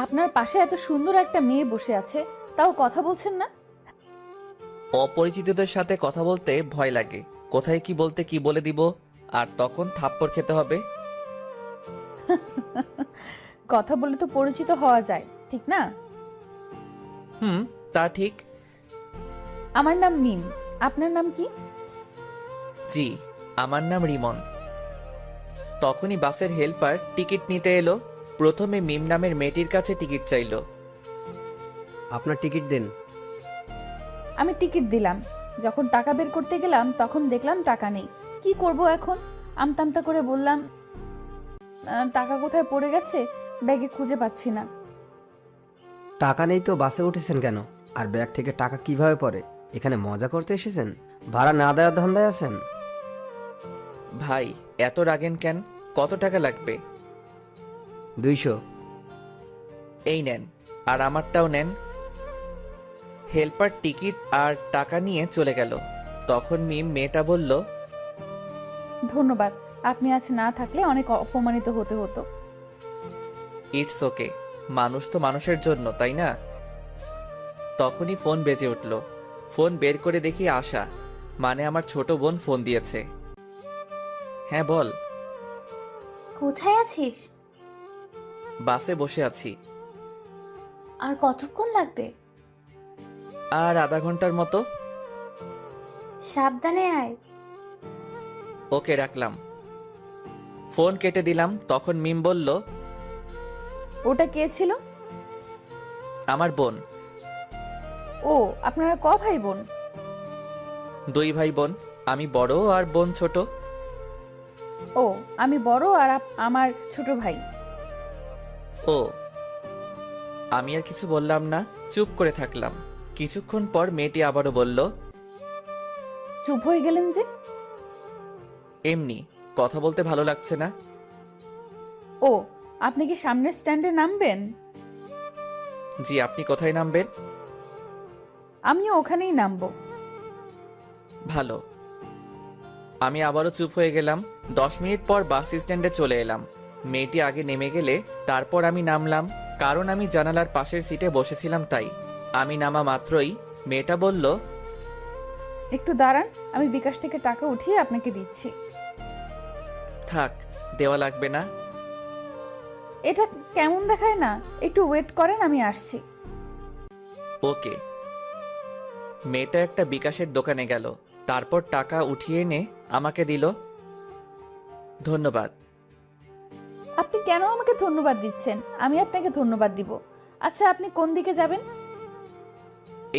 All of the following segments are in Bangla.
আপনার পাশে এত সুন্দর একটা মেয়ে বসে আছে, তাও কথা বলছেন না? অপরিচিতদের সাথে কথা বলতে ভয় লাগে। কোথায় কি বলতে কি বলে দিব, আর তখন থাপ্পড় খেতে হবে। কথা বলে তো পরিচিত হওয়া যায়, ঠিক না? হুম, তা ঠিক। আমার নাম মিম। আপনার নাম কি? জি, আমার নাম রিমন। তখনই বাসের হেল্পার টিকিট নিতে এলো। প্রথমে মিম নামের মেয়েটির কাছে টিকিট চাইলো। আপনার টিকিট দিন। আমি টিকিট দিলাম। যখন টাকা বের করতে গেলাম তখন দেখলাম টাকা নেই। কি করব এখন? আমতামতা করে বললাম, টাকা কোথায় পড়ে গেছে, ব্যাগে খুঁজে পাচ্ছি না। টাকা নেই তো বাসে উঠেছেন কেন? আর ব্যাগ থেকে টাকা কিভাবে পড়ে? এখানে মজা করতে এসেছেন? ভাড়া না দেওয়ার ধান্দায় আছেন? ভাই, এত রাগেন কেন? কত টাকা লাগবে? 200। এই নেন, আর আমারটাও নেন। হেল্পার টিকিট আর টাকা নিয়ে চলে গেল। তখন মিম মেয়েটা বলল, ধন্যবাদ। আপনি আজ না থাকলে অনেক অপমানিত হতে হতো। ইটস ওকে, মানুষ তো মানুষের জন্য, তাই না? তখনই ফোন বেজে উঠল। ফোন বের করে দেখি আশা, মানে আমার ছোট বোন ফোন দিয়েছে। হ্যাঁ বল। কোথায় আছিস? বাসে বসে আছি। আর কতক্ষণ লাগবে? আর আধা ঘন্টার মতো। সাবধানে আয়। ওকে, রাখলাম। ফোন কেটে দিলাম। তখন মিম বলল, ওটা কে ছিল? আমার বোন। ও, আপনারা ভাই বোন? 2 ভাই বোন। আমি বড় আর বোন ছোট। ও, আমি বড় আর আমার ছোট ভাই। ও। আমি আর কিছু বললাম না, চুপ করে থাকলাম। কিছুক্ষণ পর মেয়েটি আবারও বলল, চুপ হয়ে গেলেন যে? এমনি, কথা বলতে ভালো লাগছে না। ও, আপনি কি সামনের স্ট্যান্ডে নামবেন? জি, আপনি কোথায় নামবেন? আমিও ওখানেই নামবো। ভালো। আমি আবারও চুপ হয়ে গেলাম। 10 মিনিট পর বাস স্ট্যান্ডে চলে এলাম। মেয়েটি আগে নেমে গেলে তারপর আমি নামলাম, কারণ আমি জানালার পাশের সিটে বসেছিলাম তাই। আমি নামা মাত্রই মেয়েটা বলল, একটু দাঁড়ান, আমি বিকাশ থেকে টাকা উঠিয়ে আপনাকে দিচ্ছি। থাক, দেওয়া লাগবে না। এটা কেমন দেখায় না? একটু ওয়েট করেন, আমি আসছি। ওকে। মেয়েটা একটা বিকাশের দোকানে গেল, তারপর টাকা উঠিয়ে এনে আমাকে দিল। ধন্যবাদ। আপনি কেন আমাকে ধন্যবাদ দিচ্ছেন? আমি আপনাকে ধন্যবাদ দিব। আচ্ছা, আপনি কোন দিকে যাবেন?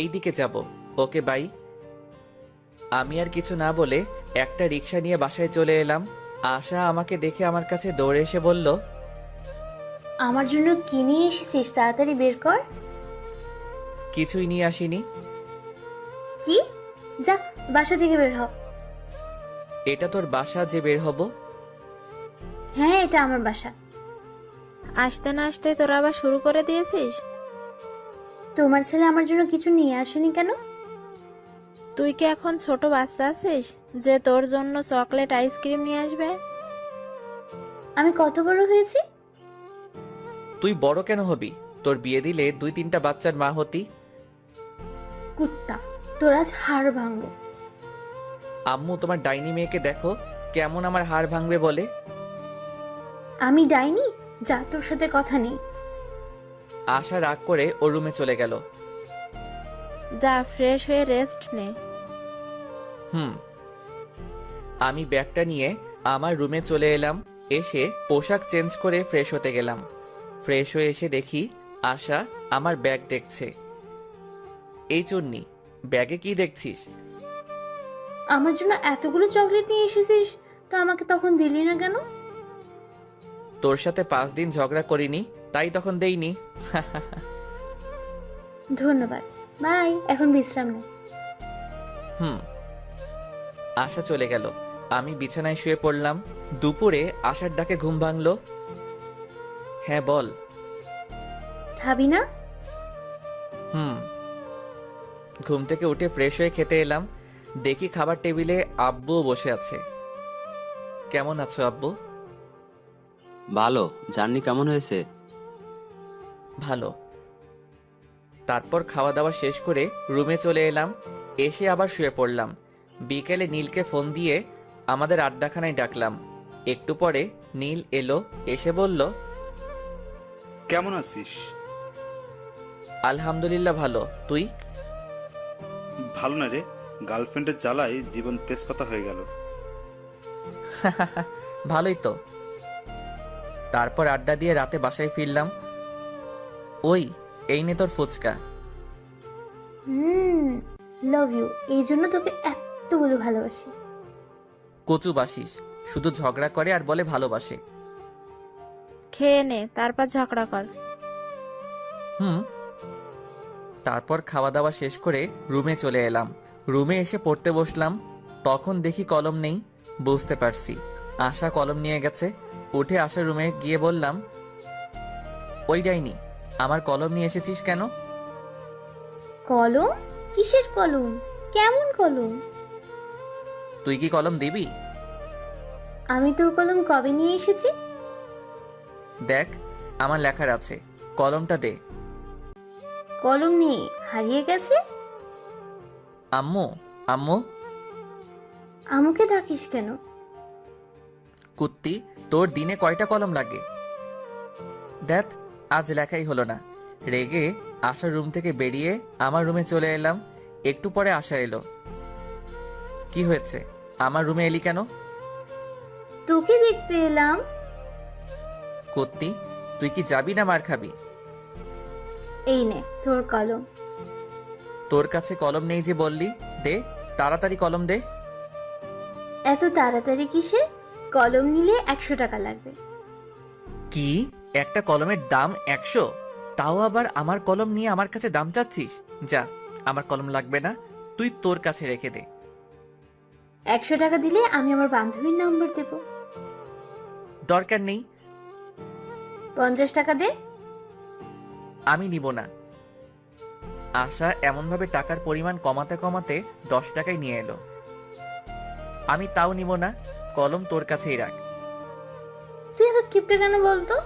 এই দিকে যাব। ওকে, বাই। আমি আর কিছু না বলে একটা রিক্সা নিয়ে বাসায় চলে এলাম। আশা আমাকে দেখে আমার কাছে দৌড়ে এসে বলল, আমার জন্য কি নিয়ে এসেছিস তাড়াতাড়ি বের কর। কিছুই নিয়ে আসিনি। কি? যা, বাসা থেকে বের হ। এটা তোর বাসা যে বের হব? হ্যাঁ, এটা আমার বাসা। আসতে না আসতে তোরা আবার শুরু করে দিয়েছিস? তোমার ছেলে আমার জন্য কিছু নিয়ে আসেনি কেন? তুই কি এখন ছোট বাচ্চা আছিস যে তোর জন্য চকলেট আইসক্রিম নিয়ে আসবে? আমি কত বড় হয়েছি? তুই বড় কেন হবি? তোর বিয়ে দিলে 2-3টা বাচ্চার মা হতি। কুত্তা, তোর আজ হাড় ভাঙবো। আম্মু, তোমার ডাইনি মেয়েকে দেখো, কেমন আমার হাড় ভাঙবে বলে। আমি ডাইনি? যা, তোর সাথে কথা নেই। আশা রাগ করে ওর রুমে চলে গেল। যা, ফ্রেশ হয়ে রেস্ট নে। হুম। আমি ব্যাগটা নিয়ে আমার রুমে চলে এলাম। এসে পোশাক চেঞ্জ করে ফ্রেশ হতে গেলাম। ফ্রেশ হয়ে এসে দেখি আশা আমার ব্যাগ দেখছে। এই চুন্নি, ব্যাগে কি দেখছিস? আমার জন্য এতগুলো চকলেট নিয়ে এসেছিস, তো আমাকে তখন দিলি না কেন? তোর সাথে 5 দিন ঝগড়া করিনি, তাই তখন দেইনি। ধন্যবাদ, বাই। এখন বিশ্রাম নে। হুম। আশা চলে গেল। আমি বিছানায় শুয়ে পড়লাম। দুপুরে আশার ডাকে ঘুম ভাঙলো। হ্যাঁ বল। খাবি না? হুম। ঘুম থেকে উঠে ফ্রেশ হয়ে খেতে এলাম। দেখি খাবার টেবিলে আব্বুও বসে আছে। কেমন আছো আব্বু? ভালো। জার্নি কেমন হয়েছে? ভালো। তারপর খাওয়া দাওয়া শেষ করে রুমে চলে এলাম, এসে আবার শুয়ে পড়লাম। বিকেলে নীলকে ফোন দিয়ে আমাদের আড্ডাখানায় ডাকলাম। একটু পরে নীল এলো, এসে বলল, কেমন আছিস? আলহামদুলিল্লাহ ভালো, তুই? ভালো না রে, গার্লফ্রেন্ডের জ্বালায় জীবন তেজপাতা হয়ে গেল। ভালোই তো। তারপর আড্ডা দিয়ে রাতে বাসায় ফিরলাম। ওই, এই নে তোর ফুচকা। লাভ ইউ, এই জন্য তোকে এতগুলো ভালোবাসি। কচু বাসিস, শুধু ঝগড়া করে আর বলে ভালোবাসে। খেয়ে নে, তারপর ঝগড়া কর। হুম। তারপর খাওয়া দাওয়া শেষ করে রুমে চলে এলাম। রুমে এসে পড়তে বসলাম, তখন দেখি কলম নেই। বুঝতে পারছি আশা কলম নিয়ে গেছে। উঠে আশা রুমে গিয়ে বললাম, ওই ডাইনি, আমার কলম নিয়ে এসেছিস কেন? কলম? কিসের কলম? কেমন কলম? তুই কি কলম দিবি? আমি তোর কলম কবে নিয়ে এসেছি? দেখ, আমার লেখার আছে, কলমটা দে। কলম নেই, হারিয়ে গেছে। আম্মু, আম্মু। আমাকে ডাকিস কেন? কুত্তি, তোর দিনে কয়টা কলম লাগে? দেখ, আজ লেখাই হলো না। রেগে আশার রুম থেকে বেরিয়ে আমার রুমে চলে এলাম। একটু পরে আশা এলো। কি হয়েছে, আমার রুমে এলি কেন? তোকে দেখতে এলাম। কুত্তি, তুই কি যাবি না মার খাবি? এই নে তোর কলম। তোর কাছে কলম নেই যে বললি, দে তাড়াতাড়ি কলম দে। এত তাড়াতাড়ি কিসের? কলম নিলে 100 টাকা লাগবে। কি, একটা কলমের দাম 100? তাও আবার আমার কলম নিয়ে আমার কাছে দাম চাচ্ছিস? যা, আমার কলম লাগবে না, তুই তোর কাছে রেখে দে। 100 টাকা দিলে আমি আমার বান্ধবীর নম্বর দেব। দরকার নেই। 50 টাকা দে। আমি নিব না। আশা এমনভাবে টাকার পরিমাণ কমাতে কমাতে 10 টাকায় নিয়ে এলো। আমি তাও নিব না, কলম তোর কাছেই রাখ। তুই এত কিপটে কেন বলতো?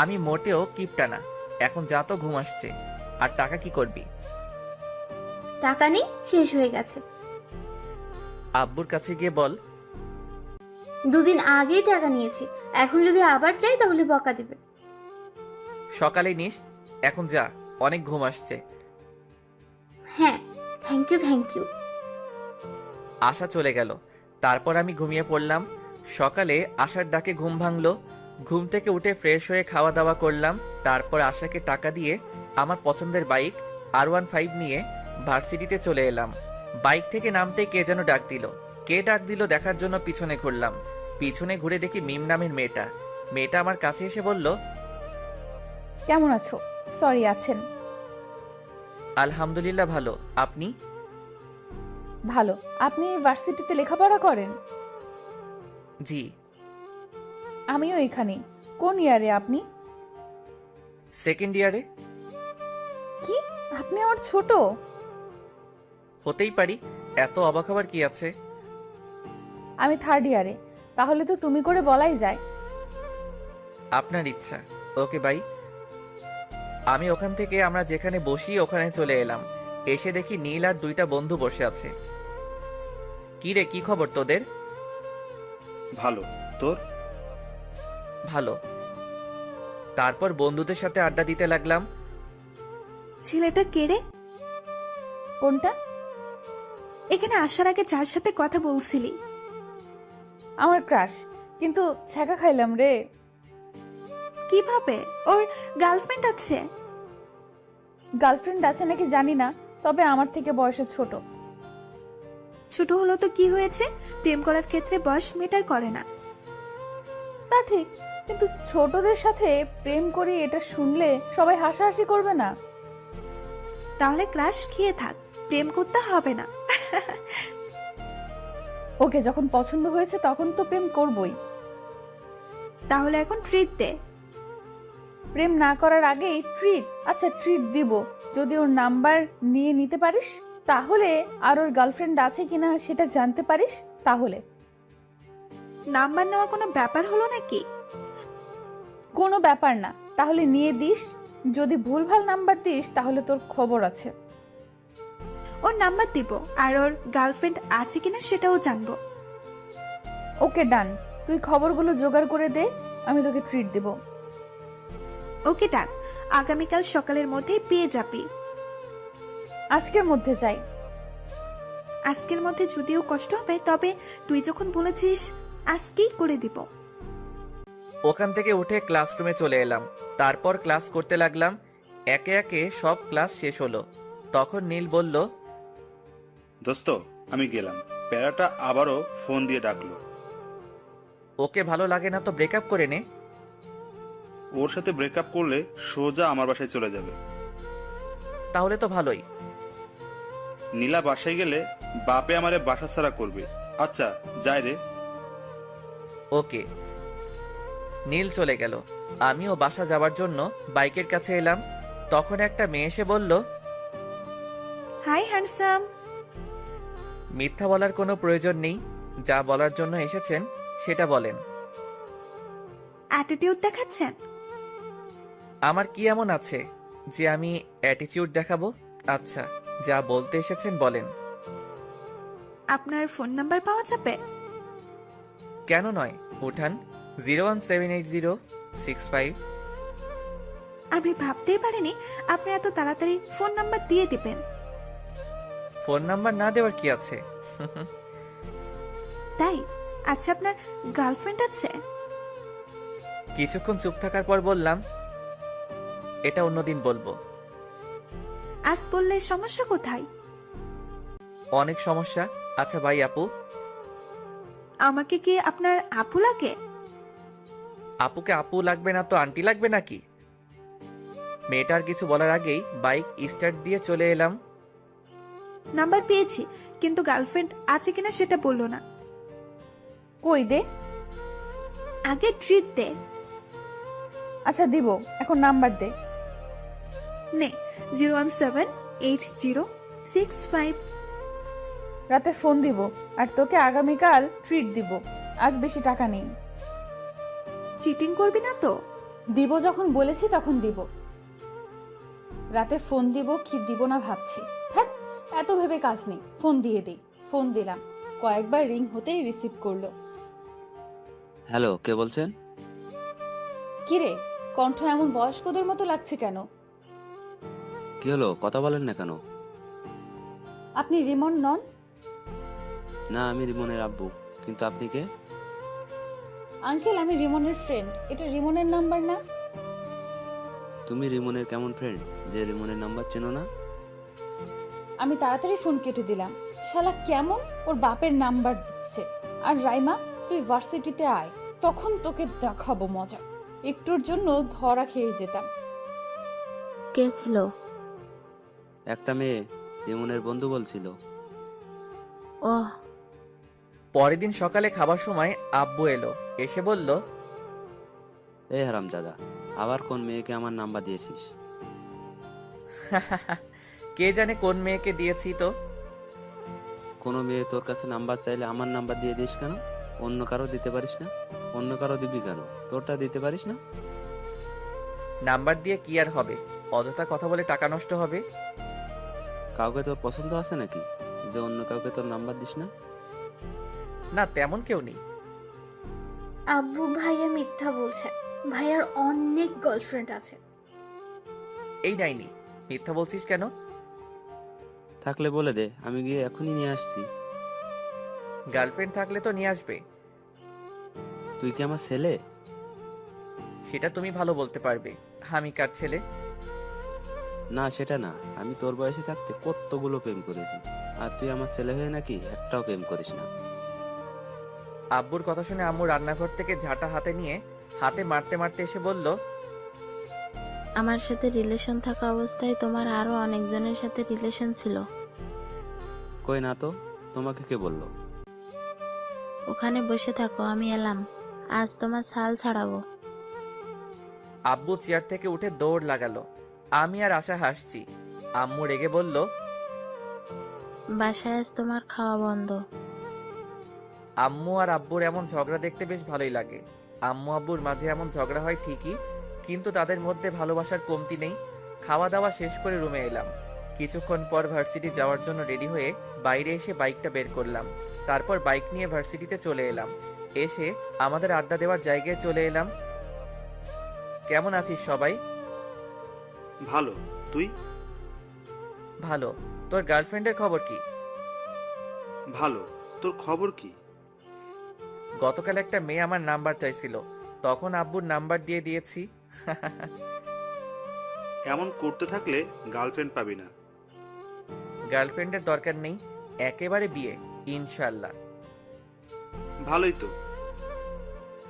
আমি মোটেও কিপটা না। এখন যা, তো ঘুম আসছে। আর টাকা কি করবি? টাকা নেই, শেষ হয়ে গেছে। আব্বুর কাছে গিয়ে বল। 2 দিন আগেই টাকা নিয়েছি, এখন যদি আবার চাই তাহলে বকা দিবে। সকালে নিস, এখন যা, অনেক ঘুম আসছে। হ্যাঁ, থ্যাংক ইউ থ্যাংক ইউ। আশা চলে গেল। তারপর আমি ঘুমিয়ে পড়লাম। সকালে আশার ডাকে ঘুম ভাঙলো। ঘুম থেকে উঠে ফ্রেশ হয়ে খাওয়া দাওয়া করলাম। তারপর আশাকে টাকা দিয়ে আমার পছন্দের বাইক R15 নিয়ে ভার্সিটিতে চলে এলাম। বাইক থেকে নামতে কে যেন ডাক দিল। কে ডাক দিল দেখার জন্য পিছনে ঘুরলাম। পিছনে ঘুরে দেখি মিম নামের মেয়েটা। মেয়েটা আমার কাছে এসে বলল, কেমন আছো? সরি, আছেন? আলহামদুলিল্লাহ ভালো, আপনি? ভালো। আপনি ভার্সিটিতে লেখাপড়া করেন? জি। আমিও এখানে। কোন ইয়ারে আপনি? সেকেন্ড ইয়ারে। কি, আপনি আমার ছোট? হতেই পারি, এত অবাক হবার কি আছে? আমি থার্ড ইয়ারে। তাহলে তো তুমি করে বলাই যায়। আপনার ইচ্ছা। Okay bye. আমি ওখান থেকে আমরা যেখানে বসি ওখানে চলে এলাম। এসে দেখি নীল আর 2টা বন্ধু বসে আছে। কি রে, কি খবর তোদের? ভালো, তোর? ভালো। তারপর বন্ধুদের সাথে আড্ডা দিতে লাগলাম। ছেলেটা কে রে? কোনটা? এখানে আসার আগে যার সাথে কথা বলছিলি। আমার ক্রাশ, কিন্তু ছ্যাঁকা খাইলাম রে। কিভাবে? ওর গার্লফ্রেন্ড আছে? গার্লফ্রেন্ড আছে নাকি জানি না, তবে আমার থেকে বয়সে ছোট। ছোট হলো তো কি হয়েছে? প্রেম করার ক্ষেত্রে বয়স ম্যাটার করে না। তা ঠিক, কিন্তু ছোটদের সাথে প্রেম করি এটা শুনলে সবাই হাসাহাসি করবে না? তাহলে ক্রাশ খেয়ে থাক, প্রেম করতে হবে না। ওকে যখন পছন্দ হয়েছে তখন তো প্রেম করবই। তাহলে এখন ট্রিট দে। প্রেম না করার আগেই ট্রিট? আচ্ছা, ট্রিট দিব যদি ওর নাম্বার নিয়ে নিতে পারিস, তাহলে আর ওর গার্লফ্রেন্ড আছে কিনা সেটা জানতে পারিস তাহলে। নাম্বার নেওয়া কোনো ব্যাপার হলো নাকি? কোনো ব্যাপার না, তাহলে নিয়ে দিস। যদি ভুলভাল নাম্বার দিস তাহলে তোর খবর আছে। ওর নাম্বার দিব, আর ওর গার্লফ্রেন্ড আছে কিনা সেটাও জানবো। ওকে ডান, তুই খবরগুলো জোগাড় করে দে, আমি তোকে ট্রিট দেব। ওকে ডান, আগামীকাল সকালের মধ্যেই পেয়ে যাবি। আজকের মধ্যে চাই। আজকের মধ্যে যদিও কষ্ট হবে, তবে তুই যখন বলেছিস আজকেই করে দিব। ওখান থেকে উঠে ক্লাসরুমে চলে এলাম। তারপর ক্লাস করতে লাগলাম। একে একে সব ক্লাস শেষ হলো। তখন নীল বলল, দোস্ত আমি গেলাম। প্যারাটা আবারও ফোন দিয়ে ডাকলো। ওকে ভালো লাগে না তো ব্রেকআপ করে নে। ওর সাথে ব্রেকআপ করলে সোজা আমার বাসায় চলে যাবে। তাহলে তো ভালোই। নীলা বাসায় গেলে বাপে আমারে বাসা ছাড়া করবে। আচ্ছা যাই রে। ওকে। নীল চলে গেল। আমিও বাসা যাওয়ার জন্য বাইকের কাছে এলাম। তখন একটা মেয়ে এসে বলল, হাই হ্যান্ডসাম। মিথ্যা বলার কোনো প্রয়োজন নেই, যা বলার জন্য এসেছেন সেটা বলেন। অ্যাটিটিউড দেখাচ্ছেন? আমার কি এমন আছে যে আমি অ্যাটিটিউড দেখাবো? আচ্ছা, যা বলতে এসেছেন বলেন। আপনার ফোন নাম্বার পাওয়া যাবে? কেন নয়, উঠান। 0178065। আমি ভাবতেই পারিনি আপনি এত তাড়াতাড়ি ফোন নাম্বার দিয়ে দিবেন। ফোন নাম্বার না দেওয়ার কি আছে? তাই? আচ্ছা, আপনার গার্লফ্রেন্ড আছে? কিছুক্ষণ চুপ থাকার পর বললাম, এটা অন্যদিন বলবো। আজ বললে সমস্যা কোথায়? অনেক সমস্যা। আচ্ছা ভাই আপু। আমাকে কি আপনার আপু লাগে? আপুকে আপু লাগবে না তো আন্টি লাগবে নাকি? মেয়েটার কিছু বলার আগেই বাইক স্টার্ট দিয়ে চলে এলাম। নাম্বার পেয়েছি, কিন্তু গার্লফ্রেন্ড আছে কিনা সেটা বললো না। কই দে। আগে ট্রিট দে। আচ্ছা দিব, এখন নাম্বার দে। নে, 0178065। রাতে ফোন দিব, আর তোকে আগামীকাল ট্রিট দিব। আজ বেশি টাকা নেই। চিটিং করবি না তো? দিব যখন বলেছি তখন দিব। রাতে ফোন দিব কি দিব না ভাবছি। থাক, এত ভেবে কাজ নেই, ফোন দিয়ে দিই। ফোন দিলাম, কয়েকবার রিং হতেই রিসিভ করলো। হ্যালো, কে বলছেন? কিরে, কণ্ঠ এমন বয়স্কদের মতো লাগছে কেন? কি হলো, কথা বলেন না কেন? আপনি রিমন নন? না, আমি রিমনের আব্বু। কিন্তু আপনি কে? আঙ্কেল, আমি রিমনের ফ্রেন্ড। এটা রিমনের নাম্বার না? তুমি রিমনের কেমন ফ্রেন্ড যে রিমনের নাম্বার চেনো না? আমি তাড়াতাড়ি ফোন কেটে দিলাম। শালা কেমন ওর বাপের নাম্বার দিচ্ছে। আর রাইমা, তুই ভার্সিটিতে আয়, তখন তোকে দেখাবো মজা। একটুর জন্য ধরা খেয়ে যেতাম। কে ছিল? একটা মেয়ে, রিমনের বন্ধু বলছিল। ওহ, পরের দিন সকালে খাবার সময় আব্বু এলো। এসে বলল, এই হারামজাদা, আবার কোন মেয়েকে আমার নাম্বার দিয়েছিস? কে জানে কোন মেয়েকে দিয়েছি তো। কোনো মেয়ে তোর কাছে নাম্বার চাইলে আমার নাম্বার দিয়ে দিস কেন? অন্য কারো দিতে পারিস না? অন্য কারো দিবি কেন? তোরটা দিতে পারিস না? নাম্বার দিয়ে কি আর হবে? অযথা কথা বলে টাকা নষ্ট হবে। কাউকে তোর পছন্দ আছে নাকি যে অন্য কাউকে তোর নাম্বার দিস না? না, তেমন কেউ নেই। আব্বু ভাইয়া মিথ্যা বলছে। ভাইয়ার অনেক গার্লফ্রেন্ড আছে। এই ডাইনি, মিথ্যা বলছিস কেন? থাকলে বলে দে, আমি গিয়ে এখনই নিয়ে আসছি। গার্লফ্রেন্ড থাকলে তো নিয়ে আসবে। তুই কি আমার ছেলে? সেটা তুমি ভালো বলতে পারবে। আমি কার ছেলে? না, সেটা না। আমি তোর বয়সে থাকতে কতগুলো প্রেম করেছি, আর তুই আমার ছেলে হয়ে নাকি একটাও প্রেম করিস না। আব্বুর কথা শুনে আম্মু রান্নাঘর থেকে ঝাঁটা হাতে নিয়ে হাতে মারতে মারতে এসে বলল, আমার সাথে রিলেশন থাকা অবস্থায় তোমার আরো অনেকজনের সাথে রিলেশন ছিল। কই না তো, তোমাকে কে বললো? ওখানে বসে থাকো, আমি এলাম। আজ তোমার ছাল ছাড়াবো। আব্বু চেয়ার থেকে উঠে দৌড় লাগালো। আমি আর আশা হাসছি। আম্মু রেগে বলল, বাসায় আজ তোমার খাওয়া বন্ধ। আম্মু আর আব্বুর এমন ঝগড়া দেখতে বেশ ভালোই লাগে। আম্মু আব্বুর মাঝে এমন ঝগড়া হয় ঠিকই, কিন্তু তাদের মধ্যে ভালোবাসার কমতি নেই। খাওয়া দাওয়া শেষ করে রুমে এলাম। কিছুক্ষণ পর ভার্সিটি যাওয়ার জন্য রেডি হয়ে বাইরে এসে বাইকটা বের করলাম। তারপর বাইক নিয়ে ভার্সিটিতে চলে এলাম। এসে আমাদের আড্ডা দেওয়ার জায়গায় চলে এলাম। কেমন আছিস সবাই? ভালো। তুই? ভালো। তোর গার্লফ্রেন্ডের খবর কি? ভালো। তোর খবর কি? গতকাল একটা মেয়ে আমার নাম্বার চাইছিল, তখন আব্বুর নাম্বার দিয়ে দিয়েছি। এমন করতে থাকলে গার্লফ্রেন্ড পাবি না। গার্লফ্রেন্ডের দরকার নেই, একেবারে বিয়ে ইনশাল্লাহ। ভালোই তো।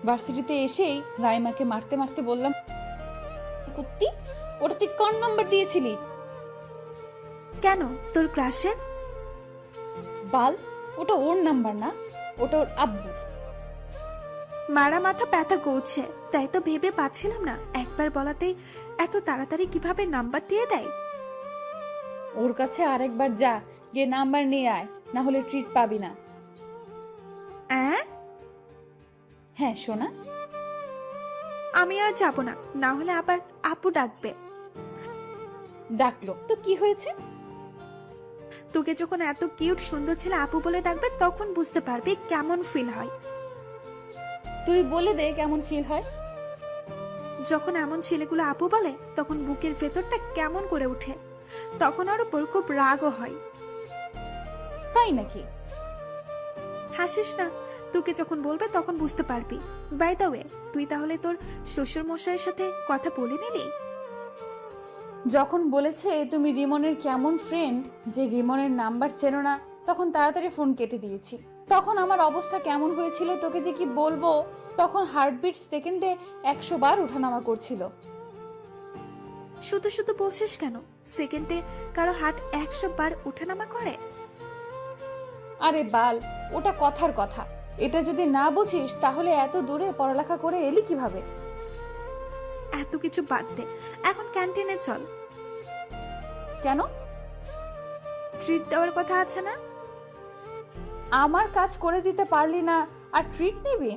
ভার্সিটিতে এসেই রাইমাকে মারতে মারতে বললাম, কুত্তি, ওটা তুই কোন নাম্বার দিয়েছিলি? কেন, তোর ক্রাশের? বাল, ওটা ওর নাম্বার না, ওটা ওর আব্বুর। মারা মাথা ব্যথা করছে, তাই তো ভেবে পাচ্ছিলাম না একবার বলাতেই এত তাড়াতাড়ি কিভাবে নাম্বার দিয়ে দেয়। ওর কাছে আরেকবার যা, গিয়ে নাম্বার নিয়ে আয়, না হলে ট্রিট পাবি না। হ্যাঁ সোনা। আমি আর যাব না, না হলে আবার আপু ডাকবে। ডাকলো তো কি হয়েছে? তোকে যখন এত কিউট সুন্দর ছেলে আপু বলে ডাকবে তখন বুঝতে পারবি কেমন ফিল হয়। তুই বলে দে কেমন ফিল হয়। যখন এমন ছেলেগুলো আপু বলে তখন বুকের ভেতরটা কেমন করে ওঠে, তখন ওর উপর খুব রাগও হয়। তাই নাকি? হাসিস না, তোকে যখন বলবে তখন বুঝতে পারবি। বাই দ্য ওয়ে, তুই তাহলে তোর শ্বশুর মশাইয়ের সাথে কথা বলে নিলি? যখন বলেছে তুমি রিমনের কেমন ফ্রেন্ড, যে রিমনের নাম্বার চেনো না, তখন তাড়াতাড়ি ফোন কেটে দিয়েছি। তখন আমার অবস্থা কেমন হয়েছিল তোকে যে কি বলবো। তখন হার্টবিট সেকেন্ডে 100 বার ওঠানামা করছিল। শুধু শুধু বলছিস কেন? সেকেন্ডে কারো হার্ট 100 বার ওঠানামা করে? আরে বাল, ওটা কথার কথা। এটা যদি না বুঝিস তাহলে এত দূরে পড়ালেখা করে এলি কিভাবে? এত কিছু বাদ দে, এখন ক্যান্টিনে চল। কেন? ট্রিট দেওয়ার কথা আছে না? আমার কাজ করে দিতে পারলি না আর ট্রিট নিবি?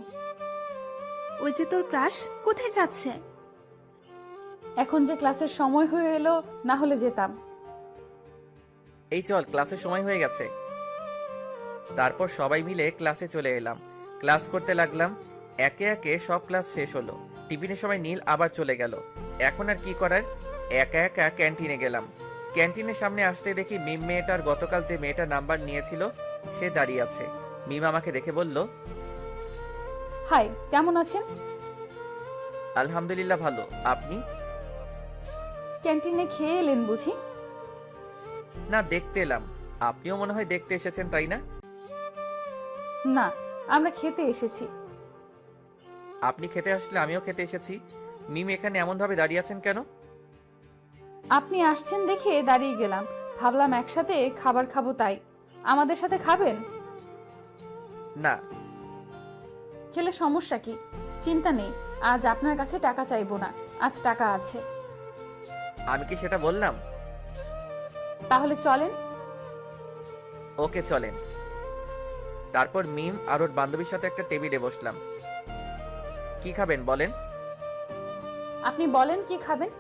ওই যে তোর ক্রাশ কোথায় যাচ্ছে? এখন যে ক্লাসের সময় হয়ে এলো, না হলে যেতাম। এই চল, ক্লাসের সময় হয়ে গেছে। তারপর সবাই মিলে ক্লাসে চলে এলাম। ক্লাস করতে লাগলাম। একে একে সব ক্লাস শেষ হলো। টিফিনের সময় নীল আবার চলে গেল। এখন আর কি করার, একা একা ক্যান্টিনে গেলাম। ক্যান্টিনের সামনে আসতে দেখি মিম মেয়েটার গতকাল যে মেয়েটার নাম্বার নিয়েছিল সে দাঁড়িয়ে আছে। মিম আমাকে দেখে বলল, হাই, কেমন আছেন? আলহামদুলিল্লাহ ভালো, আপনি? ক্যান্টিনে খেয়ে এলেন বুঝি? না, দেখতে এলাম। আপনিও মনে হয় দেখতে এসেছেন, তাই না? না, আমরা খেতে এসেছি। আপনি খেতে আসলে আমিও খেতে এসেছি। মিম এখানে এমন ভাবে দাঁড়িয়ে আছেন কেন? আপনি আসছেন দেখে দাঁড়িয়ে গেলাম, ভাবলাম একসাথে খাবার খাবো তাই। আমাদের সাথে খাবেন? না। খেলে সমস্যা কি? চিন্তা নেই, আজ আপনার কাছে টাকা চাইবো না, আজ টাকা আছে। আমি কি সেটা বললাম? তাহলে চলেন। ওকে চলেন। তারপর মিম আর ওর বান্ধবীর সাথে একটা টেবিলে বসলাম। কি খাবেন বলেন? আপনি বলেন কি খাবেন?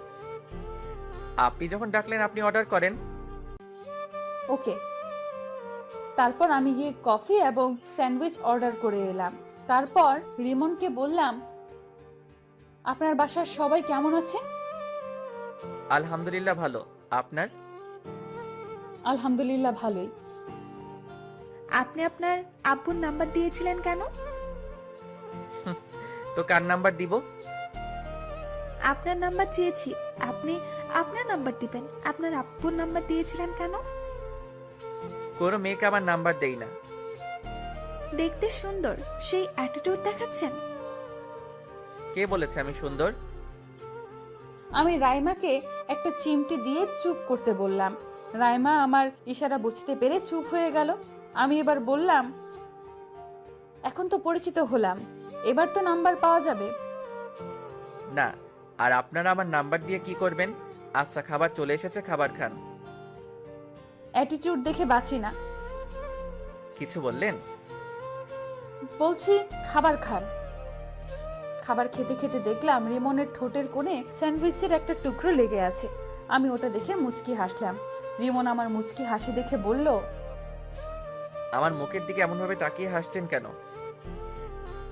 আপনি যখন ডাকলেন আপনি অর্ডার করেন। ওকে। তারপর আমি গিয়ে কফি এবং স্যান্ডউইচ অর্ডার করে এলাম। তারপর রিমনকে বললাম, আপনার বাসার সবাই কেমন আছে? আলহামদুলিল্লাহ ভালো, আপনার? আলহামদুলিল্লাহ ভালোই। আপনি আপনার আব্বুর নাম্বার দিয়েছিলেন কেন? তো কার নাম্বার দিব? আপনার নাম্বার চেয়েছি, আপনি আপনার নাম্বার দিবেন। আপনার আব্বুর নাম্বার দিয়েছিলেন কেন? কোনো মেয়েকে আমার নাম্বার দেই না। দেখতে সুন্দর, সেই অ্যাটিটিউড দেখাচ্ছেন। কে বলেছে আমি সুন্দর? আমি রাইমাকে একটা চিমটি দিয়ে চুপ করতে বললাম। রাইমা আমার ইশারা বুঝতে পেরে চুপ হয়ে গেল। আমি এবার বললাম, এখন তো পরিচিত হলাম, এবার তো নাম্বার পাওয়া যাবে। না। আর আপনারা আমার নাম্বার দিয়ে কি করবেন? আচ্ছা, খাবার চলে এসেছে, খাবার খান। অ্যাটিটিউড দেখে বাঁচি না। কিছু বললেন? বলছি খাবার খান। খাবার খেতে খেতে দেখলাম রিমনের ঠোঁটের কোণে স্যান্ডউইচের একটা টুকরো লেগে আছে। আমি ওটা দেখে মুচকি হাসলাম। রিমন আমার মুচকি হাসি দেখে বলল, আমার মুখের দিকে এমনভাবে তাকিয়ে হাসছেন কেন?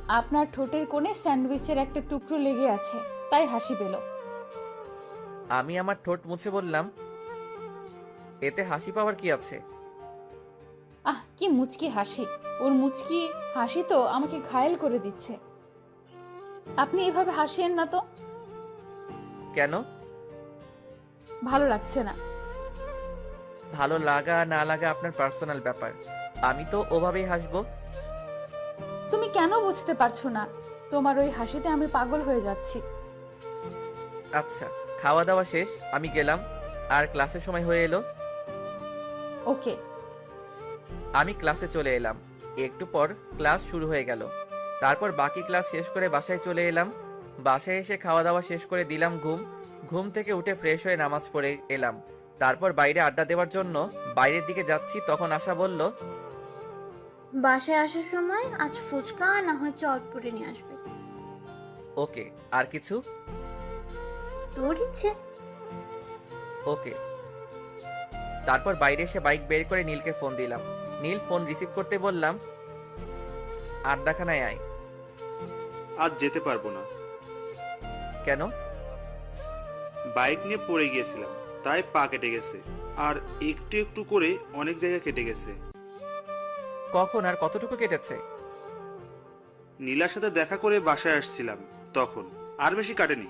আপনার ঠোঁটের কোণে স্যান্ডউইচের একটা টুকরো লেগে আছে, তাই হাসি পেল। আমি আমার ঠোঁট মুছে বললাম, এতে হাসি পাওয়ার কি আছে? আহ, কি মুচকি হাসি! ওর মুচকি হাসি তো আমাকে ঘায়েল করে দিচ্ছে। আপনি এভাবে হাসিয়েন না তো। কেন? ভালো লাগছে না। ভালো লাগা না লাগা আপনার পার্সোনাল ব্যাপার। আমি তো ওভাবেই হাসবো। তুমি কেন বুঝতে পারছো না? তোমার ওই হাসিতে আমি পাগল হয়ে যাচ্ছি। আচ্ছা, খাওয়া দাওয়া শেষ, আমি গেলাম। আর ক্লাসের সময় হয়ে এলো। ওকে। আমি ক্লাসে চলে এলাম। একটু পর ক্লাস শুরু হয়ে গেল। তারপর বাকি ক্লাস শেষ করে বাসায় চলে এলাম। বাসায় এসে খাওয়া দাওয়া শেষ করে দিলাম ঘুম। ঘুম থেকে উঠে ফ্রেশ হয়ে নামাজ পড়ে এলাম। তারপর বাইরে আড্ডা দেওয়ার জন্য বাইরের দিকে যাচ্ছি, তখন আশা বলল, বাসায় আসার সময় আজ ফুচকা না হয় চটপটি নিয়ে আসবে। ওকে। আর কিছু? তোর ইচ্ছে। ওকে। তারপর বাইরে এসে বাইক বের করে নীলকে ফোন দিলাম। নীল ফোন রিসিভ করতে বললাম, আড্ডাখানায় আয়। আজ যেতে পারবো না। কেন? বাইক নিয়ে পড়ে গিয়েছিলাম, তাই পা কেটে গেছে। আর একটু একটু করে অনেক জায়গা কেটে গেছে। কখন আর কতটুকু কেটেছে? নীলার সাথে দেখা করে বাসায় আসছিলাম তখন। আর বেশি কাটেনি।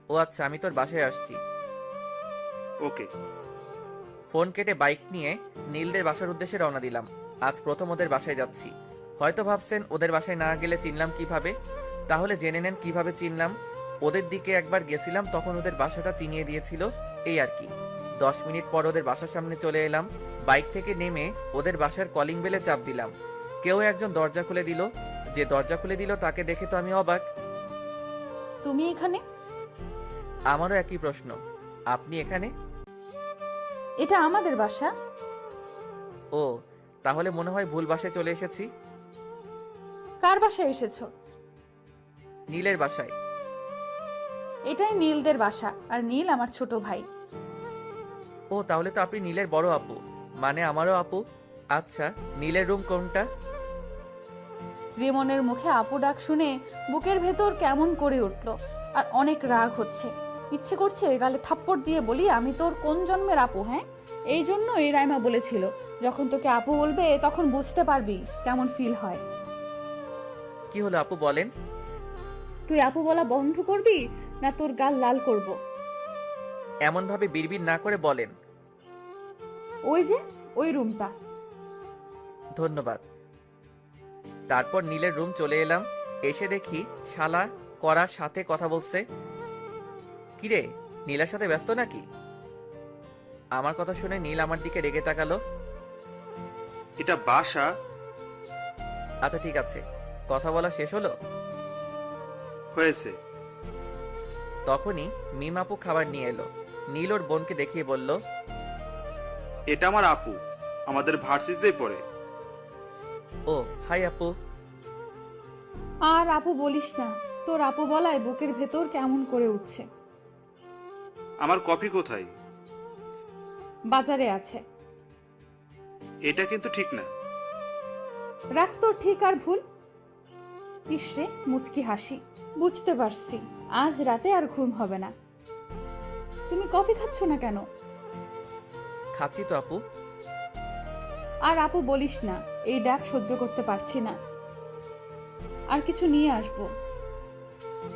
ও আচ্ছা, আমি তোর বাসায় আসছি। ওকে। ফোন কেটে বাইক নিয়ে নীলদের বাসার উদ্দেশ্যে রওনা দিলাম। আজ প্রথম ওদের বাসায় যাচ্ছি। হয়তো ভাবছেন ওদের বাসায় না গেলে চিনলাম কিভাবে। তাহলে জেনে নেন কিভাবে চিনলাম। ওদের দিকে একবার গেছিলাম, তখন ওদের বাসাটা চিনিয়ে দিয়েছিল, এই আর কি। 10 মিনিট পর ওদের বাসার সামনে চলে এলাম। বাইক থেকে নেমে ওদের বাসার কলিং বেলে চাপ দিলাম। কেউ একজন দরজা খুলে দিল। যে দরজা খুলে দিল তাকে দেখে তো আমি অবাক। তুমি এখানে? আমারও একই প্রশ্ন। আপনি এখানে? এটা আমাদের বাসা। ও, তাহলে মনে হয় ভুল বাসায় চলে এসেছি। কার বাসায় এসেছো? নীলের বাসায়। এটাই নীলদের বাসা, আর নীল আমার ছোট ভাই। ও, তাহলে তো আপনি নীলের বড় আপু, মানে আমারও আপু। আচ্ছা, নীলের রুম কোনটা? রিমনের মুখে আপু ডাক শুনে বুকের ভেতর কেমন করে উঠল, আর অনেক রাগ হচ্ছে। ইচ্ছে করছে গালে থাপ্পড় দিয়ে বলি, আমি তোর কোন জন্মের আপু? হ্যাঁ, এই জন্য এই রাইমা বলেছিল, যখন তোকে আপু বলবে তখন বুঝতে পারবি কেমন ফিল হয়। কি হলো আপু, বলেন। তুই আপু বলা বন্ধ করবি না তোর গাল লাল করব? এমন ভাবে বিড়বিড় না করে বলেন। ওই যে ওই রুমটা। ধন্যবাদ। তারপর নীলের রুম চলে এলাম। এসে দেখি শালা করার সাথে কথা বলছে। কিরে, নীলার সাথে ব্যস্ত নাকি? আমার কথা শুনে নীল আমার দিকে রেগে তাকালো। এটা বাসা। আচ্ছা ঠিক আছে, কথা বলা শেষ হলো? হয়েছে। তখনই মিম আপু খাবার নিয়ে এলো। নীল ওর বোনকে দেখিয়ে বলল, এটা আমার আপু, আমাদের ভার্সিটিতেই পড়ে। ও হাই আপু। আর আপু বলিস না, তোর আপু বলায় বুকের ভেতর কেমন করে উঠছে। আমার কপি কোথায়? বাজারে আছে। এটা কিন্তু ঠিক না। রাখ তোর ঠিক আর ভুল। ইসরে মুচকি হাসি। বুঝতে পারছি আজ রাতে আর ঘুম হবে না। তুমি কফি খাচ্ছ না কেন? খাচ্ছি তো আপু। আর আপু বলিস না, এই ডাক সহ্য করতে পারছি না। আর কিছু নিয়ে আসবো?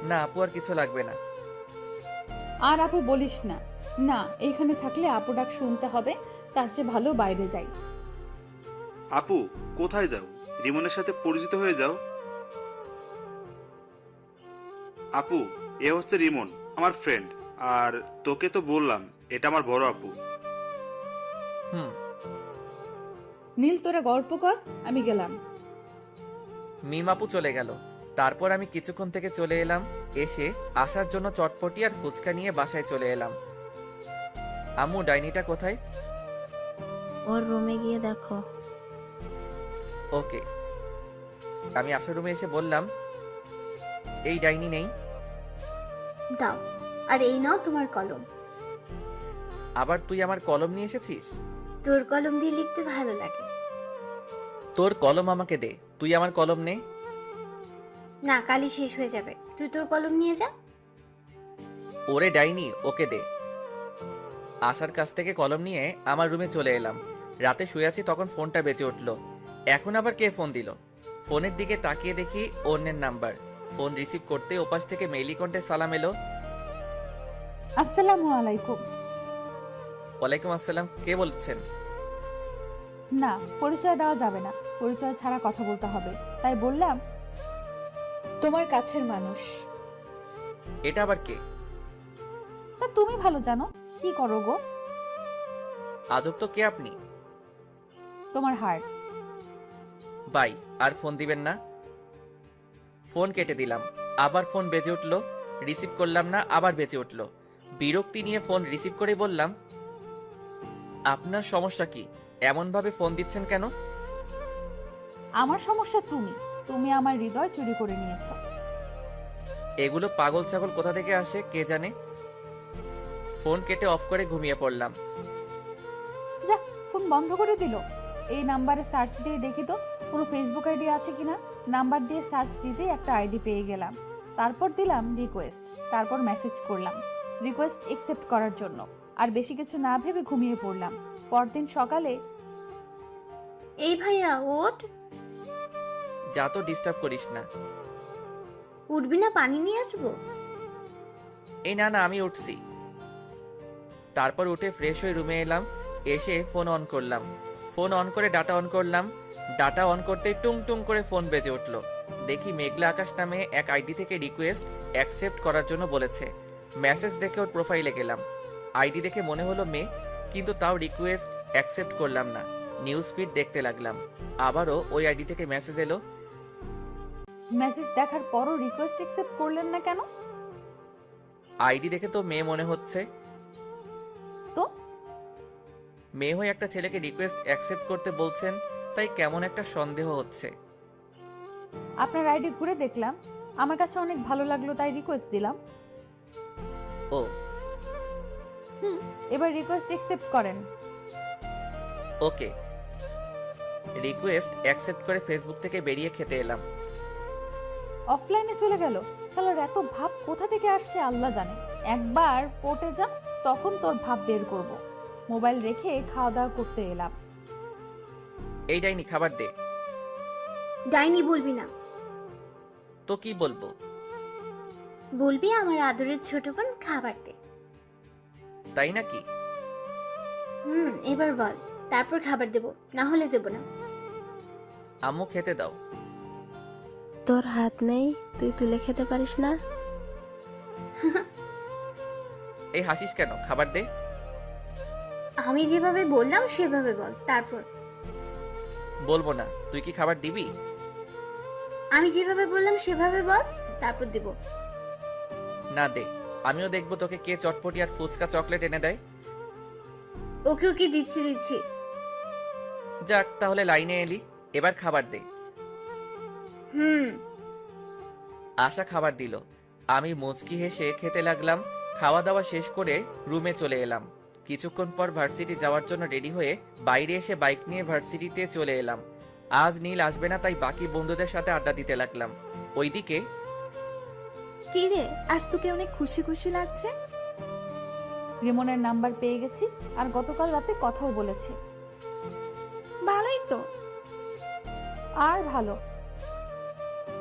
না আপু, আর কিছু লাগবে না। আর আপু বলিস না। না, এইখানে থাকলে আপু ডাক শুনতে হবে, তার চেয়ে ভালো বাইরে যাই। আপু কোথায় যাও? রিমনের সাথে পরিচিত হয়ে যাও। আপু, এ হচ্ছে রিমন, আমার ফ্রেন্ড। আর তোকে তো বললাম এটা আমার বড় আপু। হুম। নীল তোরা গল্প কর, আমি গেলাম। মিম আপু চলে গেল। তারপর আমি কিছুক্ষণ থেকে চলে এলাম। এসে আসার জন্য চটপটি আর ফুচকা নিয়ে বাসায় চলে এলাম। আম্মু, ডাইনিটা কোথায়? ওর রুমে গিয়ে দেখো। ওকে। আমি আসার রুমে এসে বললাম, এই ডাইনি নেই। দাও, আর এই নাও তোমার কলম। আবার তুই আমার কলম নিয়ে এসেছিস? তোর কলম দিয়ে লিখতে ভালো লাগে। তোর কলম আমাকে দে, তুই আমার কলম নে। না, কালই শেষ হয়ে যাবে, তুই তোর কলম নিয়ে যা। ওরে ডাইনি, ওকে দে। আশার কাছ থেকে কলম নিয়ে আমার রুমে চলে এলাম। রাতে শুয়ে আছি, তখন ফোনটা বেজে উঠল। এখন আবার কে ফোন দিল? ফোনের দিকে তাকিয়ে দেখি অন্যের নাম্বার। ফোন রিসিভ করতে ওপাশ থেকে মেইলি কণ্ঠে সালাম এলো। আসসালামু আলাইকুম। ওয়ালাইকুম আসসালাম, কে বলছেন? না, পরিচয় দেওয়া যাবে না, পরিচয় ছাড়া কথা বলতে হবে, তাই বললাম তোমার কাছের মানুষ। এটা আবার কে? তা তুমি ভালো জানো। কি করো গো? আজব তো, কে আপনি? তোমার হার্ট। বাই, আর ফোন দিবেন না। ফোন কেটে দিলাম। আবার ফোন বেজে উঠল, রিসিভ করলাম না, আবার বেজে উঠল। বিরক্তি নিয়ে ফোন রিসিভ করে বললাম, আপনার সমস্যা কি? এমনভাবে ফোন দিচ্ছেন কেন? আমার সমস্যা তুমি, তুমি আমার হৃদয় চুরি করে নিয়েছো। এগুলো পাগল ছাগল কোথা থেকে আসে কে জানে। ফোন কেটে অফ করে ঘুমিয়ে পড়লাম। যা, ফোন বন্ধ করে দিল। এই নাম্বারে সার্চ দিয়ে দেখি তো কোনো ফেসবুক আইডি আছে কিনা। নাম্বার দিয়ে সার্চ দিতেই একটা আইডি পেয়ে গেলাম। তারপর দিলাম রিকোয়েস্ট, তারপর মেসেজ করলাম রিকোয়েস্ট একসেপ্ট করার জন্য। আর বেশি কিছু না ভেবে ঘুমিয়ে পড়লাম। পরদিন সকালে এই ভাইয়া ওঠ। যা তো, ডিস্টার্ব করিস না। উঠবি না? পানি নিয়ে আসবো। এই না না, আমি উঠছি। তারপর উঠে ফ্রেশ হয়ে রুমে এলাম। এসে ফোন অন করলাম। ফোন অন করে ডাটা অন করলাম। ডাটা অন করতেই টুং টুং করে ফোন বেজে উঠল। দেখি মেঘলা আকাশ নামে এক আইডি থেকে রিকোয়েস্ট অ্যাকসেপ্ট করার জন্য বলেছে। মেসেজ দেখে ওর প্রোফাইলে গেলাম। আইডি দেখে মনে হলো মেয়ে, কিন্তু তাও রিকোয়েস্ট অ্যাকসেপ্ট করলাম না। নিউজ ফিড দেখতে লাগলাম। আবারও ওই আইডি থেকে মেসেজ এলো। মেসেজ দেখার পরও রিকোয়েস্ট একসেপ্ট করলেন না কেন? আইডি দেখে তো মেয়ে মনে হচ্ছে। তো মেয়ে হয়ে একটা ছেলেকে রিকোয়েস্ট অ্যাকসেপ্ট করতে বলছেন, তাই কেমন একটা সন্দেহ হচ্ছে। আপনার আইডি ঘুরে দেখলাম, আমার কাছে অনেক ভালো লাগলো, তাই রিকোয়েস্ট দিলাম। ও এবার রিকোয়েস্ট একসেপ্ট করেন। ওকে। রিকোয়েস্ট অ্যাকসেপ্ট করে ফেসবুক থেকে বেরিয়ে খেতে এলাম। অফলাইনে চলে গেল। শালার এত ভাব কোথা থেকে আসছে আল্লাহ জানে। একবার কোর্টে যা, তখন তোর ভাব বের করব। মোবাইল রেখে খাওয়া দাওয়া করতে এলাম। এই ডাইনি, খাবার দে। ডাইনি বলবি না। তো কি বলবো? বলবি আমার আদরের ছোট বোন খাবার দে। তাই নাকি? এবার বল, তারপর খাবার দেব, না হলে দেব না। আম্মু খেতে দাও। তোর হাত নেই, তুই তুলে খেতে পারিস না? এই হাসিস কেন? খাবার দে। আমি যেভাবে বললাম সেভাবে বল, তারপর। বলবো না। তুই কি খাবার দিবি? আমি যেভাবে বললাম সেভাবে বল, তারপর দেব। না, দে। আমিও দেখবো তোকে কে চটপটি আর ফুচকা চকলেট এনে দেয়। ওকে ওকে, দিচ্ছি। যাক, তাহলে লাইনে এলি। এবার খাবার দে। আশা খাবার দিল। আমি মুচকি হেসে খেতে লাগলাম। খাওয়া দাওয়া শেষ করে রুমে চলে এলাম। কিছুক্ষণ পর ভার্সিটি যাওয়ার জন্য রেডি হয়ে বাইরে এসে বাইক নিয়ে ভার্সিটিতে চলে এলাম। আজ নীল আসবে না, তাই বাকি বন্ধুদের সাথে আড্ডা দিতে লাগলাম। ওইদিকে কি রে, আজ তোকে অনেক খুশি খুশি লাগছে। রিমনের নাম্বার পেয়ে গেছি, আর গতকাল রাতে কথাও বলেছি। ভালোই তো। আর ভালো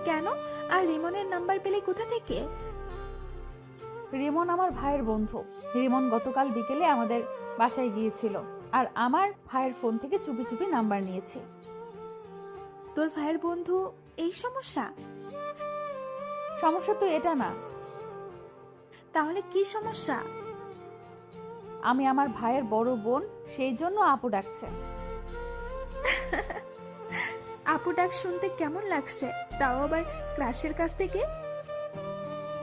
কেন? আর রিমনের নাম্বার পেলে কোথা থেকে? রিমন আমার ভাইয়ের বন্ধু। রিমন গতকাল বিকেলে আমাদের বাসায় গিয়েছিল, আর আমার ভাইয়ের ফোন থেকে চুপি চুপি নাম্বার নিয়েছে। তোর ভাইয়ের বন্ধু এই সমস্যা? সমস্যা তো এটা না। তাহলে কি সমস্যা? আমি আমার ভাইয়ের বড় বোন, সেই জন্য আপু ডাকছে। আপু ডাক শুনতে কেমন লাগছে? তাও আবার ক্লাসের কাছ থেকে।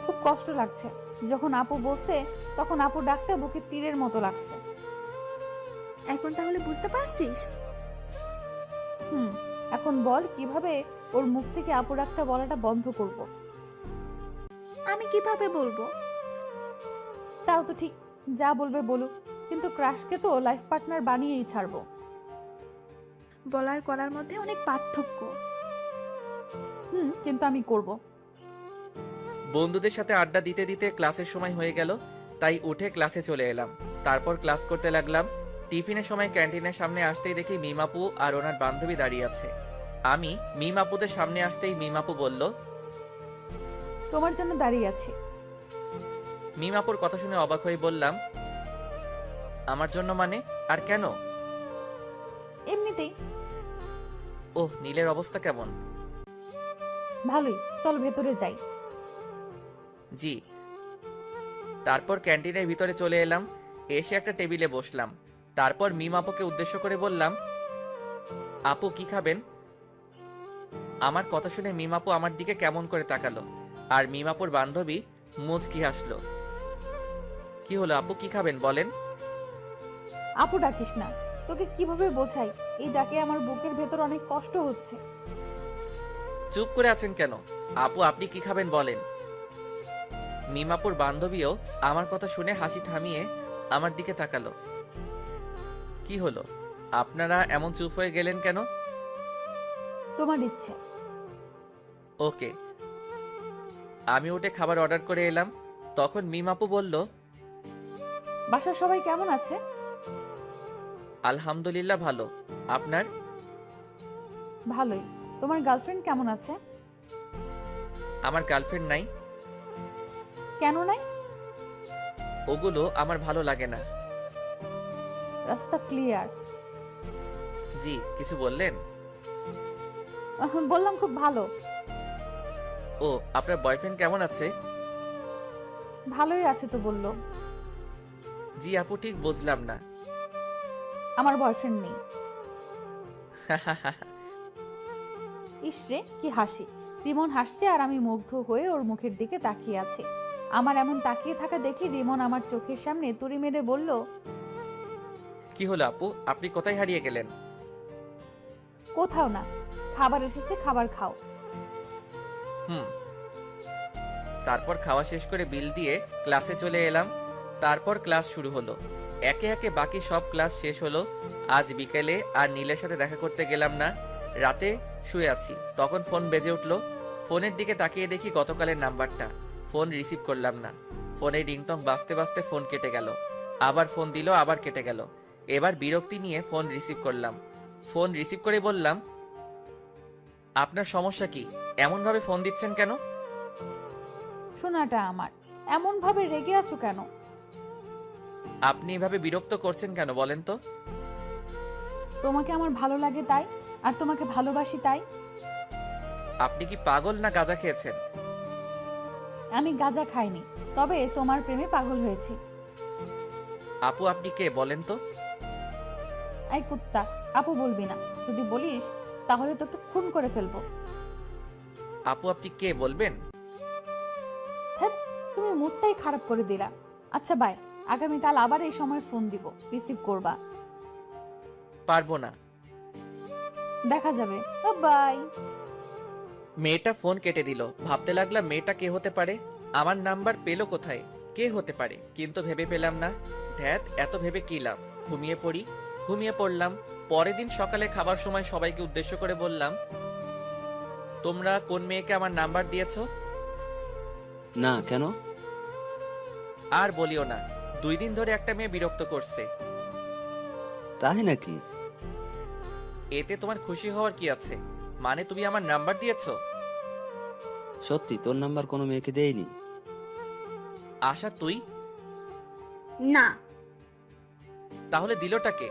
খুব কষ্ট লাগছে। যখন আপু বলছে, তখন আপু ডাকতে বুকে তীরের মতো লাগছে। এখন তাহলে বুঝতে পারছিস? এখন বল কিভাবে ওর মুখ থেকে আপু ডাকটা বলাটা বন্ধ করব। আমি কিভাবে বলবো? তাও তো ঠিক, যা বলবে বলুক, কিন্তু ক্রাশকে তো লাইফ পার্টনার বানিয়েই ছাড়বো। বলার করার মধ্যে অনেক পার্থক্য। কিন্তু আমি করব। বন্ধুদের সাথে আড্ডা দিতে দিতে ক্লাসের সময় হয়ে গেল, তাই উঠে ক্লাসে চলে এলাম। তারপর ক্লাস করতে লাগলাম। টিফিনের সময় ক্যান্টিনের সামনে আসতেই দেখি মিমাপু আর ওনার বান্ধবী দাঁড়িয়ে আছে। আমি মিমাপুদের সামনে আসতেই মিমাপু বলল, তোমার জন্য দাঁড়িয়ে আছি। মিমাপুর কথা শুনে অবাক হয়ে বললাম, আমার জন্য মানে? আর কেন? এমনিতেই। ওহ, নীলের অবস্থা কেমন? ভালোই, চল ভেতরে যাই। জি। তারপর ক্যান্টিনের ভিতরে চলে এলাম, এসে একটা টেবিলে বসলাম। তারপর মিমাপুকে উদ্দেশ্য করে বললাম, আপু কি খাবেন? আমার কথা শুনে মিমাপু আমার দিকে কেমন করে তাকালো, আর মিমাপুর বান্ধবী মুচকি হাসলো। কি হলো আপু, কি খাবেন বলেন? আপু ডাকিস না, তোকে কিভাবে বোঝাই, এই ডাকে আমার বুকের ভেতর অনেক কষ্ট হচ্ছে। চুপ করে আছেন কেন? আপু আপনি কি খাবেন বলেন। মিমাপুর বান্ধবীও আমার কথা শুনে হাসি থামিয়ে আমার দিকে তাকালো। কি হলো, আপনারা এমন চুপ হয়ে গেলেন কেন? তোমার ইচ্ছে। ওকে। আমি উঠে খাবার অর্ডার করে এলাম। তখন মিমাপু বলল, বাসার সবাই কেমন আছে? আলহামদুলিল্লাহ ভালো। আপনার? ভালোই। তোমার গার্লফ্রেন্ড কেমন আছে? আমার গার্লফ্রেন্ড নাই। কেন নাই? ওগুলো আমার ভালো লাগে না। রাস্তা ক্লিয়ার। জি, কিছু বললেন? বললাম খুব ভালো। ও, আপনার বয়ফ্রেন্ড কেমন আছে? ভালোই আছে তো বললো। জি আপু, ঠিক বুঝলাম না। আমার বয়ফ্রেন্ড নেই। ইসরে কি হাসি! রিমন হাসছে আর আমি মুগ্ধ হয়ে ওর মুখের দিকে তাকিয়ে আছি। আমার এমন তাকিয়ে থাকা দেখে রিমন আমার চোখের সামনে তুড়ি মেরে বলল, কি হলো আপু, আপনি কোথায় হারিয়ে গেলেন? কোথাও না, খাবার এসেছে, খাবার খাও। হুম। তারপর খাওয়া শেষ করে বিল দিয়ে ক্লাসে চলে এলাম। তারপর ক্লাস শুরু হলো। একে একে বাকি সব ক্লাস শেষ হলো। আজ বিকেলে আর নীলের সাথে দেখা করতে গেলাম না। রাতে শুয়ে আছি, তখন ফোন বেজে উঠলো। ফোনের দিকে তাকিয়ে দেখি গতকালের নাম্বারটা। ফোন রিসিভ করলাম না। ফোনে রিংটং বাজতে বাজতে ফোন কেটে গেল। আবার ফোন দিল, আবার কেটে গেল। এবার বিরক্তি নিয়ে ফোন রিসিভ করলাম। ফোন রিসিভ করে বললাম, আপনার সমস্যা কি? এমনভাবে ফোন দিচ্ছেন কেন? শোনাটা আমার, এমন ভাবে রেগে আছো কেন? আপনি এভাবে বিরক্ত করছেন কেন বলেন তো? তোমাকে আমার ভালো লাগে তাই, আর তোমাকে ভালোবাসি তাই। আপনি কি পাগল না গাঁজা খেয়েছেন? আমি গাঁজা খাইনি, তবে তোমার প্রেমে পাগল হয়েছি। আপু আপনি কে বলেন তো? আই কুত্তা, আপু বলবি না, যদি বলিস তাহলে তোকে খুন করে ফেলবো। আপু আপনি কে বলবেন? ধ্যাৎ, তুমি মুডটাই খারাপ করে দিলা। আচ্ছা বাই, আগামীকাল আবার এই সময় ফোন দিব, রিসিভ করবা। পারবো না। দেখা যাবে। বাই। মেয়েটা ফোন কেটে দিল। ভাবতে লাগলাম মেয়েটা কে হতে পারে, আমার নাম্বার পেলো কোথায়, কে হতে পারে, কিন্তু ভেবে পেলাম না। ধ্যাত, এত ভেবে কি লাভ, ঘুমিয়ে পড়ি। ঘুমিয়ে পড়লাম। পরের দিন সকালে খাবার সময় সবাইকে উদ্দেশ্য করে বললাম, তোমরা কোন মেয়েকে আমার নাম্বার দিয়েছো? না, কেন? আর বলিও না, 2 দিন ধরে একটা মেয়ে বিরক্ত করছে। তাই নাকি? এতে তোমার খুশি হওয়ার কি আছে? মানে তুমি আমার নাম্বার দিয়েছো? সত্যি তোর নাম্বার কোনো মেয়েকে দেয়নি? আশা তুই? না। তাহলে দিলটা কে?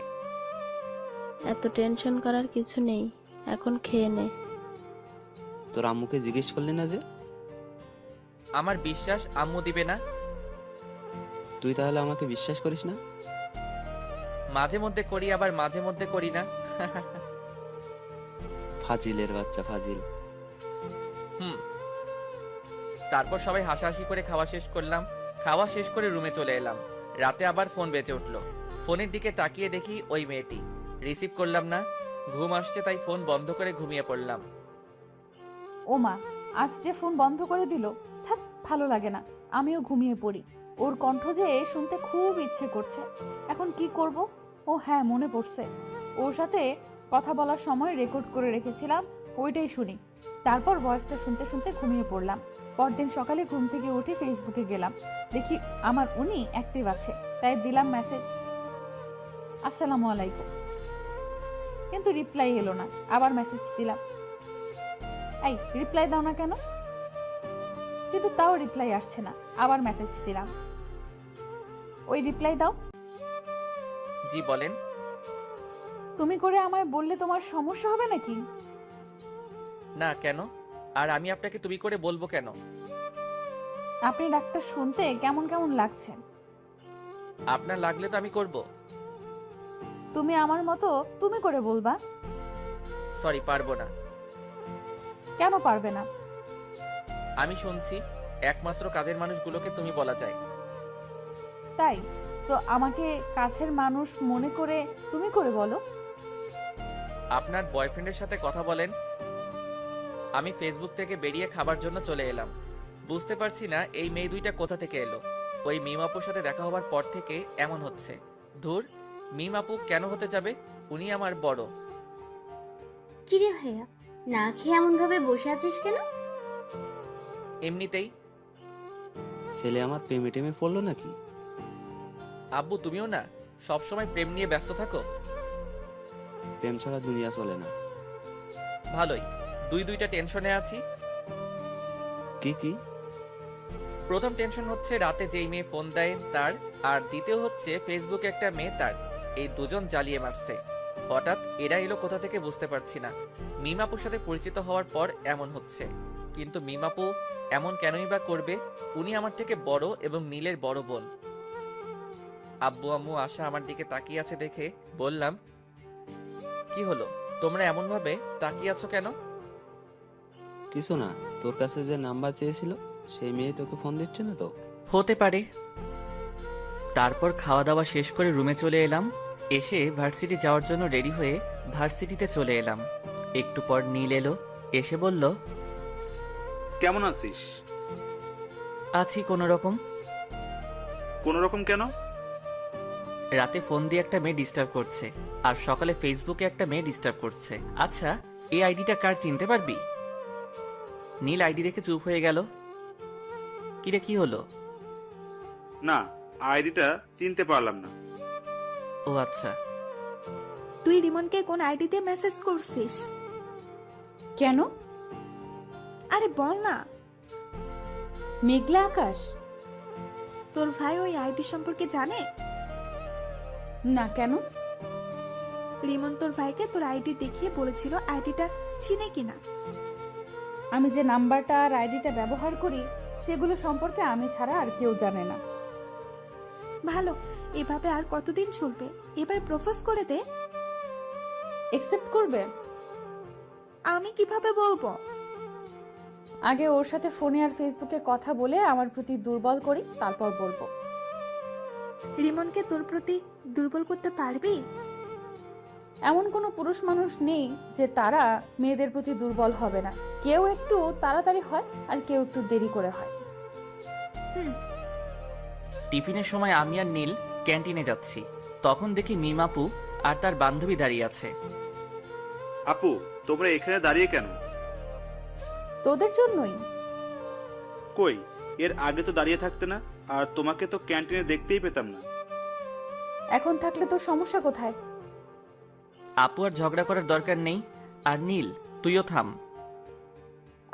এত টেনশন করার কিছু নেই, এখন খেয়ে নে। তোর আম্মুকে জিজ্ঞেস করলি না যে? আমার বিশ্বাস আম্মু দিবে না। তুই তাহলে আমাকে বিশ্বাস করিস না? মাঝে মধ্যে করি, আবার মাঝে মধ্যে করি না। ফাজিলের বাচ্চা, ফাজিল। হুম। তারপর সবাই হাসাহাসি করে খাওয়া শেষ করলাম। খাওয়া শেষ করে রুমে চলে এলাম। রাতে আবার ফোন বেজে উঠলো। ফোনের দিকে তাকিয়ে দেখি ওই মেয়েটি। রিসিভ করলাম না। ঘুম আসছে তাই ফোন বন্ধ করে ঘুমিয়ে পড়লাম। ওমা, আজ যে ফোন বন্ধ করে দিল। ধ্যাৎ, ভালো লাগে না, আমিও ঘুমিয়ে পড়ি। ওর কণ্ঠ যে শুনতে খুব ইচ্ছে করছে। এখন কি করব? ও হ্যাঁ, মনে পড়ছে, ওর সাথে কথা বলার সময় রেকর্ড করে রেখেছিলাম, ওইটাই শুনি। তারপর ভয়েসটা শুনতে শুনতে ঘুমিয়ে পড়লাম। পরদিন সকালে ঘুম থেকে উঠে ফেসবুকে গেলাম, দেখি আমার উনি অ্যাক্টিভ আছে, তাই দিলাম মেসেজ, আসসালামু আলাইকুম। কিন্তু রিপ্লাই এলো না। আবার মেসেজ দিলাম, এই রিপ্লাই দাও না কেন? কিন্তু তাও রিপ্লাই আসছে না। আবার মেসেজ দিলাম, ওই রিপ্লাই দাও। জি বলেন। তুমি করে আমায় বললে তোমার সমস্যা হবে নাকি? না, কেন? আর আমি আপনাকে তুমি করে বলবো কেন? আপনি ডাক্তার শুনতে কেমন কেমন লাগছে। আপনার লাগলে তো আমি করব। তুমি আমার মতো তুমি করে বলবা। সরি, পারবো না। কেন পারবে না? আমি শুনছি একমাত্র কাজের মানুষগুলোকে তুমি বলা যায়। তাই তো আমাকে কাছের মানুষ মনে করে তুমি করে বলো। আপনার বয়ফ্রেন্ডের সাথে কথা বলেন। আমি ফেসবুক থেকে বেরিয়ে খাবার জন্য চলে এলাম। বুঝতে পারছি না এই মেয়ে দুইটা কোথা থেকে এলো। ওই মিম আপুর সাথে দেখা হবার পর থেকে এমন হচ্ছে। ধুর, মিম আপু কেন হতে যাবে? উনি আমার বড়। কিরে ভাইয়া, না খেয়ে এমন ভাবে বসে আছিস কেন? এমনিতেই। ছেলে আমার প্রেমে টেমে পড়লো নাকি? আব্বু তুমিও না সবসময় প্রেম নিয়ে ব্যস্ত থাকো। প্রেম ছাড়া দুনিয়া চলে না। ভালোই, দুইটা টেনশনে আছি। কি কি? প্রথম টেনশন হচ্ছে রাতে যেই মেয়ে ফোন দেয় তার, আর দ্বিতীয় হচ্ছে ফেসবুকে একটা মেয়ে তার। এই দুজন জ্বালিয়ে মারছে। হঠাৎ এরা এলো কোথা থেকে বুঝতে পারছি না। মিমাপুর সাথে পরিচিত হওয়ার পর এমন হচ্ছে। কিন্তু মিমাপু এমন কেনই বা করবে? উনি আমার থেকে বড় এবং নীলের বড় বোন। আব্বু আম্মু আশা আমার দিকে তাকিয়ে আছে দেখে বললাম, কি হলো, তোমরা এমন ভাবে তাকিয়ে আছো কেন? কিছু না, তোর কাছে যে নাম্বার চেয়েছিল সেই মেয়ে তোকে ফোন দিচ্ছে না তো? হতে পারে। তারপর খাওয়া দাওয়া শেষ করে রুমে চলে এলাম। এসে ভার্সিটি যাওয়ার জন্য রেডি হয়ে ভার্সিটিতে চলে এলাম। একটু পর নীল এলো, এসে বলল, কেমন আছিস? আছি কোনো রকম। কোনো রকম কেন? রাতে ফোন দিয়ে একটা মেয়ে ডিস্টার্ব করছে, আর সকালে ফেসবুকে একটা মেয়ে ডিস্টার্ব করছে। আচ্ছা, এই আইডিটা কার চিনতে পারবি? নীল আইডি দেখে চুপ হয়ে গেল। কিরে, কি হলো? না, আইডিটা চিনতে পারলাম না। ও আচ্ছা। তুই রিমনকে কোন আইডি দিয়ে মেসেজ করছিস? কেন? আরে বল না। মেঘলা আকাশ? তোর ভাই ওই আইডি সম্পর্কে জানে? না, কেন? রিমন তোর ভাইকে তোর আইডি দেখিয়ে বলেছিল আইডিটা চিনে কিনা। আমি যে নাম্বারটা আর আইডিটা ব্যবহার করি সেগুলো সম্পর্কে আমি ছাড়া আর কেউ জানে না। ভালো, এভাবে আর কতদিন চলবে? এবার প্রপোজ করে দে। একসেপ্ট করবে? আমি কিভাবে বলবো? আগে ওর সাথে ফোনে আর ফেসবুকে কথা বলে আমার প্রতি দুর্বল করি, তারপর বলবো। রিমনকে তোর প্রতি দুর্বল করতে পারবি? এমন কোনো পুরুষ মানুষ নেই যে তারা মেয়েদের প্রতি দুর্বল হবে না। কেউ একটু তাড়াতাড়ি হয় আর কেউ একটু দেরি করে হয়। টিফিনের সময় আমি আর নীল ক্যান্টিনে যাচ্ছি। তখন দেখি মিমাপু আর তার বান্ধবী দাঁড়িয়ে আছে। আপু, তোমরা এখানে দাঁড়িয়ে কেন? তোদের জন্যই। কই, এর আগে তো দাঁড়িয়ে থাকতে না, আর তোমাকে তো ক্যান্টিনে দেখতেই পেতাম না। এখন থাকলে তোর সমস্যা কোথায়? আপু আর ঝগড়া করার দরকার নেই। আর নীল, তুইও থাম।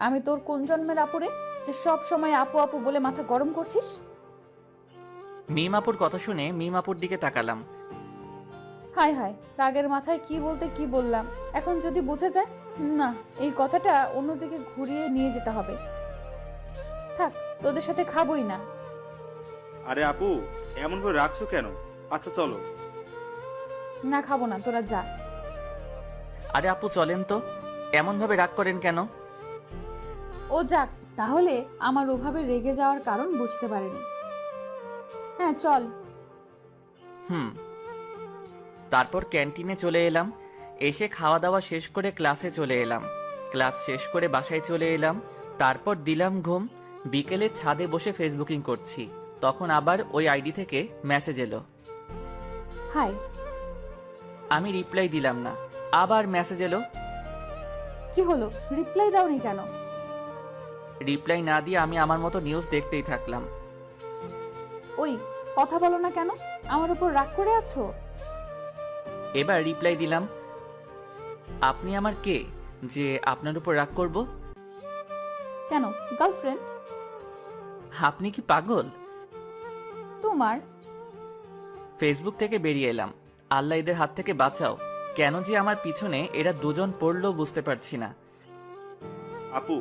আমি তোর কোন জন্মের আপুরে যে সব সময় আপু আপু বলে মাথা গরম করছিস? মিমাপুর কথা শুনে মিমাপুর দিকে তাকালাম। হায় হায়, রাগের মাথায় কি বলতে কি বললাম। এখন যদি বুঝে যায়, না, এই কথাটা অন্যদিকে ঘুরিয়ে নিয়ে যেতে হবে। থাক, তোদের সাথে খাবোই না। আরে আপু, এমন ভাবে রাখছো কেন? আচ্ছা চলো। না, খাবো না, তোরা যা। আরে আপু চলেন তো, এমন ভাবে রাগ করেন কেন? ও যাক, তাহলে আমার ওভাবে রেগে যাওয়ার কারণ বুঝতে পারেনি। হ্যাঁ চল। তারপর ক্যান্টিনে চলে এলাম। এসে খাওয়া দাওয়া শেষ করে ক্লাসে চলে এলাম। ক্লাস শেষ করে বাসায় চলে এলাম। তারপর দিলাম ঘুম। বিকেলে ছাদে বসে ফেসবুকিং করছি, তখন আবার ওই আইডি থেকে মেসেজ এলো। হাই। আমি রিপ্লাই দিলাম না, আবার মেসেজ এলো। কি হলো, রিপ্লাই দাওনি কেন? রিপ্লাই না দিয়ে আমি আমার মতো নিউজ দেখতেই থাকলাম। ওই, কথা বলো না কেন? আমার উপর রাগ করে আছো? এবার রিপ্লাই দিলাম, আপনি আমার কে যে আপনার উপর রাগ করব? কেন, গার্লফ্রেন্ড? আপনি কি পাগল? তোমার? ফেসবুক থেকে বেরিয়ে এলাম। আল্লাহ এদের হাত থেকে বাঁচাও, কেন যে আমার পিছনে এরা দুজন পড়লো বুঝতে পারছি না। আপু,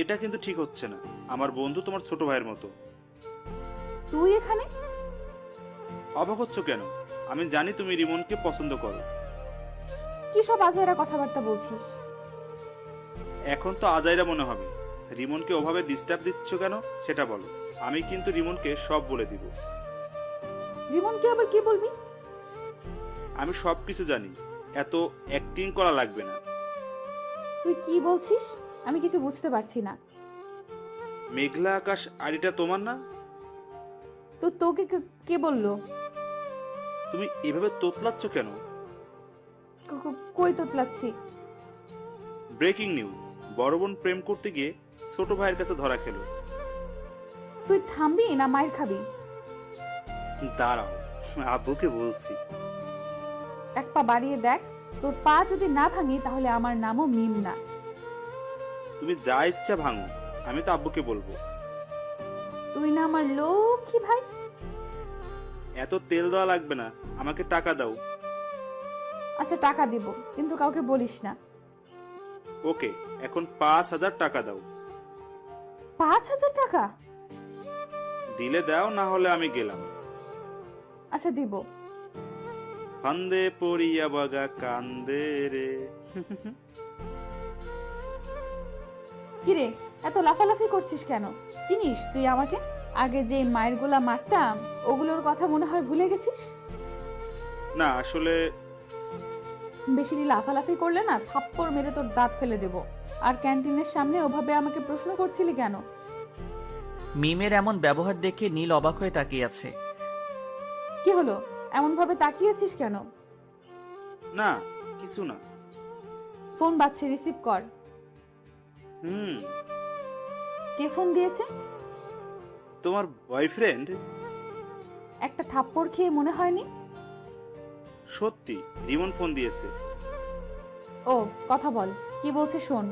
এটা কিন্তু ঠিক হচ্ছে না। আমার বন্ধু তোমার ছোট ভাইয়ের মতো। তুই এখানে? অবাক হচ্ছ কেন? আমি জানি তুমি রিমনকে পছন্দ করো। কি সব আজাইরা কথাবার্তা বলছিস? এখন তো আজাইরা মনে হবে। রিমনকে ওভাবে ডিস্টার্ব দিচ্ছ কেন সেটা বলো। আমি কিন্তু রিমনকে সব বলে দিব। রিমনকে আবার কি বলবি? আমি সব কিছু জানি, এত অ্যাক্টিং করা লাগবে না। তুই কি বলছিস? আমি কিছু বুঝতে পারছি না। মেঘলা আকাশ আড়িটা তোমার না? তো তোকে কে বললো? তুমি এভাবে তোতলাচ্ছ কেন? কই তোতলাচ্ছি? ব্রেকিং নিউজ, বড় বোন প্রেম করতে গিয়ে ছোট ভাইয়ের কাছে ধরা খেলো। তুই থামবি না মায়ের খাবি? দাঁড়াও, আব্বুকে বলছি। এক পা বাড়িয়ে দেখ, তোর পা যদি না ভাঙি তাহলে আমার নামও মিম না। তুমি যা ইচ্ছা ভাঙো, আমি তো আব্বুকে বলবো। তুই না আমার লক্ষ্মী ভাই? এত তেল দেওয়া লাগবে না, আমাকে টাকা দাও। আচ্ছা টাকা দিব, কিন্তু কাউকে বলিস না। ওকে, এখন 5,000 টাকা দাও। 5,000 টাকা? দিলে দাও, না হলে আমি গেলাম। আচ্ছা দিব। ফান্দে পড়িয়া বাগা কান্দে রে। কিরে, এত লাফালাফি করছিস কেন? চিনিস তুই আমাকে? আগে যে মায়ের গোলা মারতাম, ওগুলোর কথা মনে হয় ভুলে গেছিস? না আসলে বেশি লাফালাফি করলে না থাপ্পড় মেরে তোর দাঁত ফেলে দেব। আর ক্যান্টিনের সামনে ওভাবে আমাকে প্রশ্ন করছিলি কেন? মিমের এমন ব্যবহার দেখে নীল অবাক হয়ে তাকিয়ে আছে। কি হলো, এমন ভাবে তাকিয়েছিস কেন? না, কিছু না। ফোন বাজছে, রিসিভ কর। কে ফোন দিয়েছে? তোমার বয়ফ্রেন্ড। একটা থাপ্পড় খেয়ে মনে হয়নি? সত্যি, রিমন ফোন দিয়েছে। ও, কথা বল, কি বলছে শোন।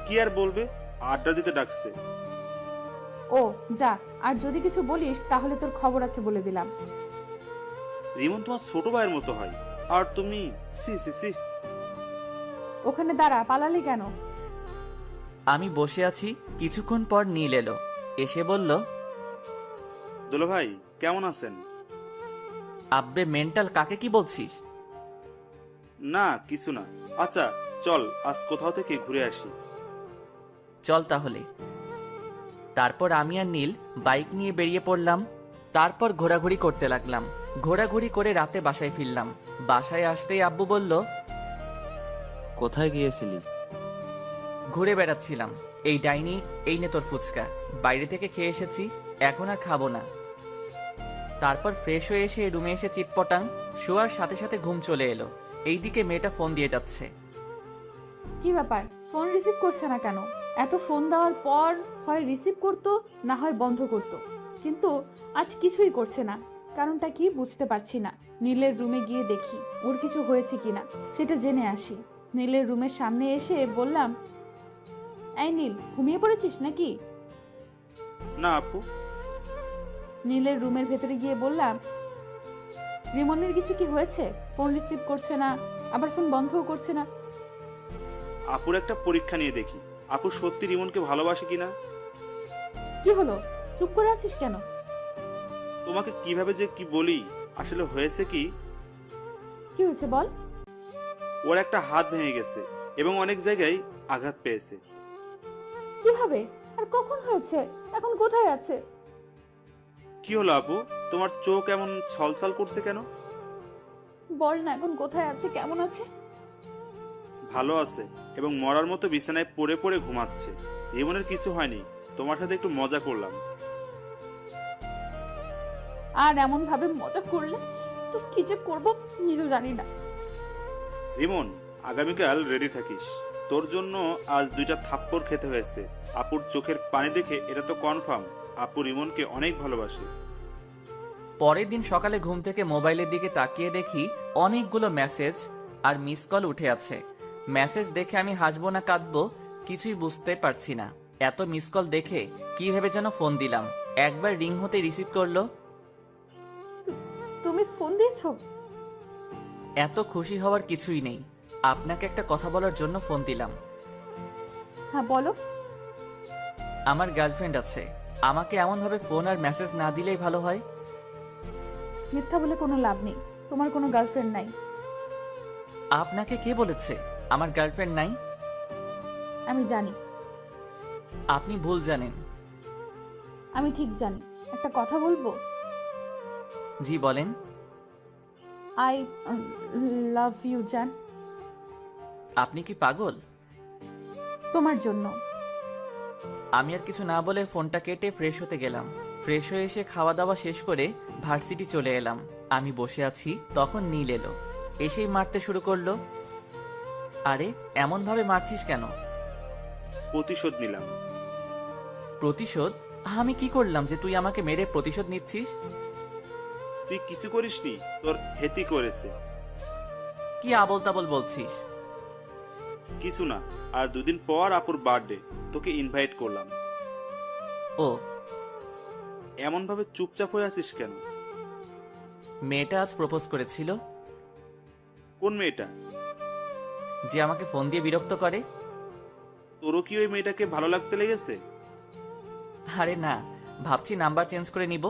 কি আর বলবে, আড্ডা দিতে ডাকছে। ও যা, আর যদি কিছু বলিস তাহলে তোর খবর আছে বলে দিলাম। রিমন তোমার ছোট ভাইয়ের মতো হয়, আর তুমি সি সি সি। ওখানে দাঁড়া, পালালি কেন? আমি বসে আছি, কিছুক্ষণ পর নীল এলো। এসে বলল, দুলা ভাই কেমন আছেন? আব্বে মেন্টাল, কাকে কি বলছিস? না কিছু না। আচ্ছা চল, আজ কোথাও থেকে ঘুরে আসি। চল তাহলে। তারপর আমি আর নীল বাইক নিয়ে বেরিয়ে পড়লাম। তারপর ঘোরাঘুরি করতে লাগলাম। ঘোরাঘুরি করে রাতে বাসায় ফিরলাম। বাসায় আসতেই আব্বু বলল, কোথায় গিয়েছিলি? ঘুরে বেড়াচ্ছিলাম। এই ডাইনি, এই নে তোর ফুচকা, বাইরে থেকে খেয়ে এসেছি, এখন আর খাবো না। তারপর ফ্রেশ হয়ে এসে রুমে এসে চিৎপটাং, শোয়ার সাথে সাথে ঘুম চলে এলো। এইদিকে মেয়েটা ফোন দিয়ে যাচ্ছে। কি ব্যাপার, ফোন রিসিভ করছে না কেন? এত ফোন দেওয়ার পর হয় রিসিভ করতো, না হয় বন্ধ করতো, কিন্তু আজ কিছুই করছে না। কারণটা কি বুঝতে পারছি না। নীলের রুমে গিয়ে দেখি ওর কিছু হয়েছে কিনা, সেটা জেনে আসি। নীলের রুমের সামনে এসে বললাম, এই নীল, ঘুমিয়ে পড়েছিস নাকি? না আপু। নীলের রুমের ভেতরে গিয়ে বললাম, রিমনের কিছু কি হয়েছে? ফোন রিসিভ করছে না, আবার ফোন বন্ধও করছে না। আপুর একটা পরীক্ষা নিয়ে দেখি, আপু সত্যি রিমনকে ভালোবাসে কিনা। কি হলো, চুপ করে আছিস কেন? তোমাকে কিভাবে যে কি বলি, আসলে হয়েছে কি, কি হয়েছে বল। ওর একটা হাত ভেঙে গেছে এবং অনেক জায়গায় আঘাত পেয়েছে। কিভাবে আর কখন হয়েছে? এখন কোথায় আছে? কি হলো আপু, তোমার চোখ এমন ছলছল করছে কেন? বল না, এখন কোথায় আছে, কেমন আছে? ভালো আছে এবং মরার মতো বিছানায় পড়ে পড়ে ঘুমাচ্ছে। রিমনের কিছু হয়নি, তোমার সাথে একটু মজা করলাম। আর এমন ভাবে মজা করলে তো কি যে করবো নিজেও জানি না। রিমন, আগামীকাল রেডি থাকিস। তোর জন্য আজ 2টা থাপ্পড় খেতে হয়েছে। আপুর চোখের পানি দেখে এটা তো কনফার্ম আপু রিমনকে অনেক ভালোবাসে। পরের দিন সকালে ঘুম থেকে মোবাইলের দিকে তাকিয়ে দেখি অনেকগুলো মেসেজ আর মিস কল উঠে আছে। মেসেজ দেখে আমি হাসবো না কাঁদবো কিছুই বুঝতে পারছি না। এত মিস কল দেখে কি ভেবে যেন ফোন দিলাম। একবার রিং হতে রিসিভ করলো। তুমি ফোন দিয়েছো? এত খুশি হওয়ার কিছুই নেই, আপনাকে একটা কথা বলার জন্য ফোন দিলাম। হ্যাঁ বলো। আমার গার্লফ্রেন্ড আছে, আমাকে এমনভাবে ফোন আর মেসেজ না দিলেই ভালো হয়। মিথ্যা বলে কোনো লাভ নেই, তোমার কোনো গার্লফ্রেন্ড নাই। আপনাকে কে বলেছে আমার গার্লফ্রেন্ড নাই? আমি জানি। আপনি ভুল জানেন। আমি ঠিক জানি। একটা কথা বলবো? জি বলেন। আই লাভ ইউ জান। আপনি কি পাগল? তোমার জন্য। আমি আর কিছু না বলে ফোনটা কেটে ফ্রেশ হতে গেলাম। ফ্রেশ হয়ে এসে খাওয়া দাওয়া শেষ করে ভার্সিটি চলে এলাম। আমি বসে আছি, তখন নীল এলো। এসেই মারতে শুরু করলো। আরে এমনভাবে মারছিস কেন? প্রতিশোধ নিলাম। প্রতিশোধ? আমি কি করলাম যে তুই আমাকে মেরে প্রতিশোধ নিচ্ছিস? তুই কিছু করিসনি, তোর হেতি করেছে। কি আবল তাবল বলছিস? কিছু না, আর 2 দিন পর আপুর বার্থডে, তোকে ইনভাইট করলাম। ও, এমন ভাবে চুপচাপ হয়ে আছিস কেন? মেয়েটা আজ প্রপোজ করেছিল। কোন মেয়েটা? যে আমাকে ফোন দিয়ে বিরক্ত করে। তোরও কি ওই মেয়েটাকে ভালো লাগতে লেগেছে? আরে না, ভাবছি নাম্বার চেঞ্জ করে নিব।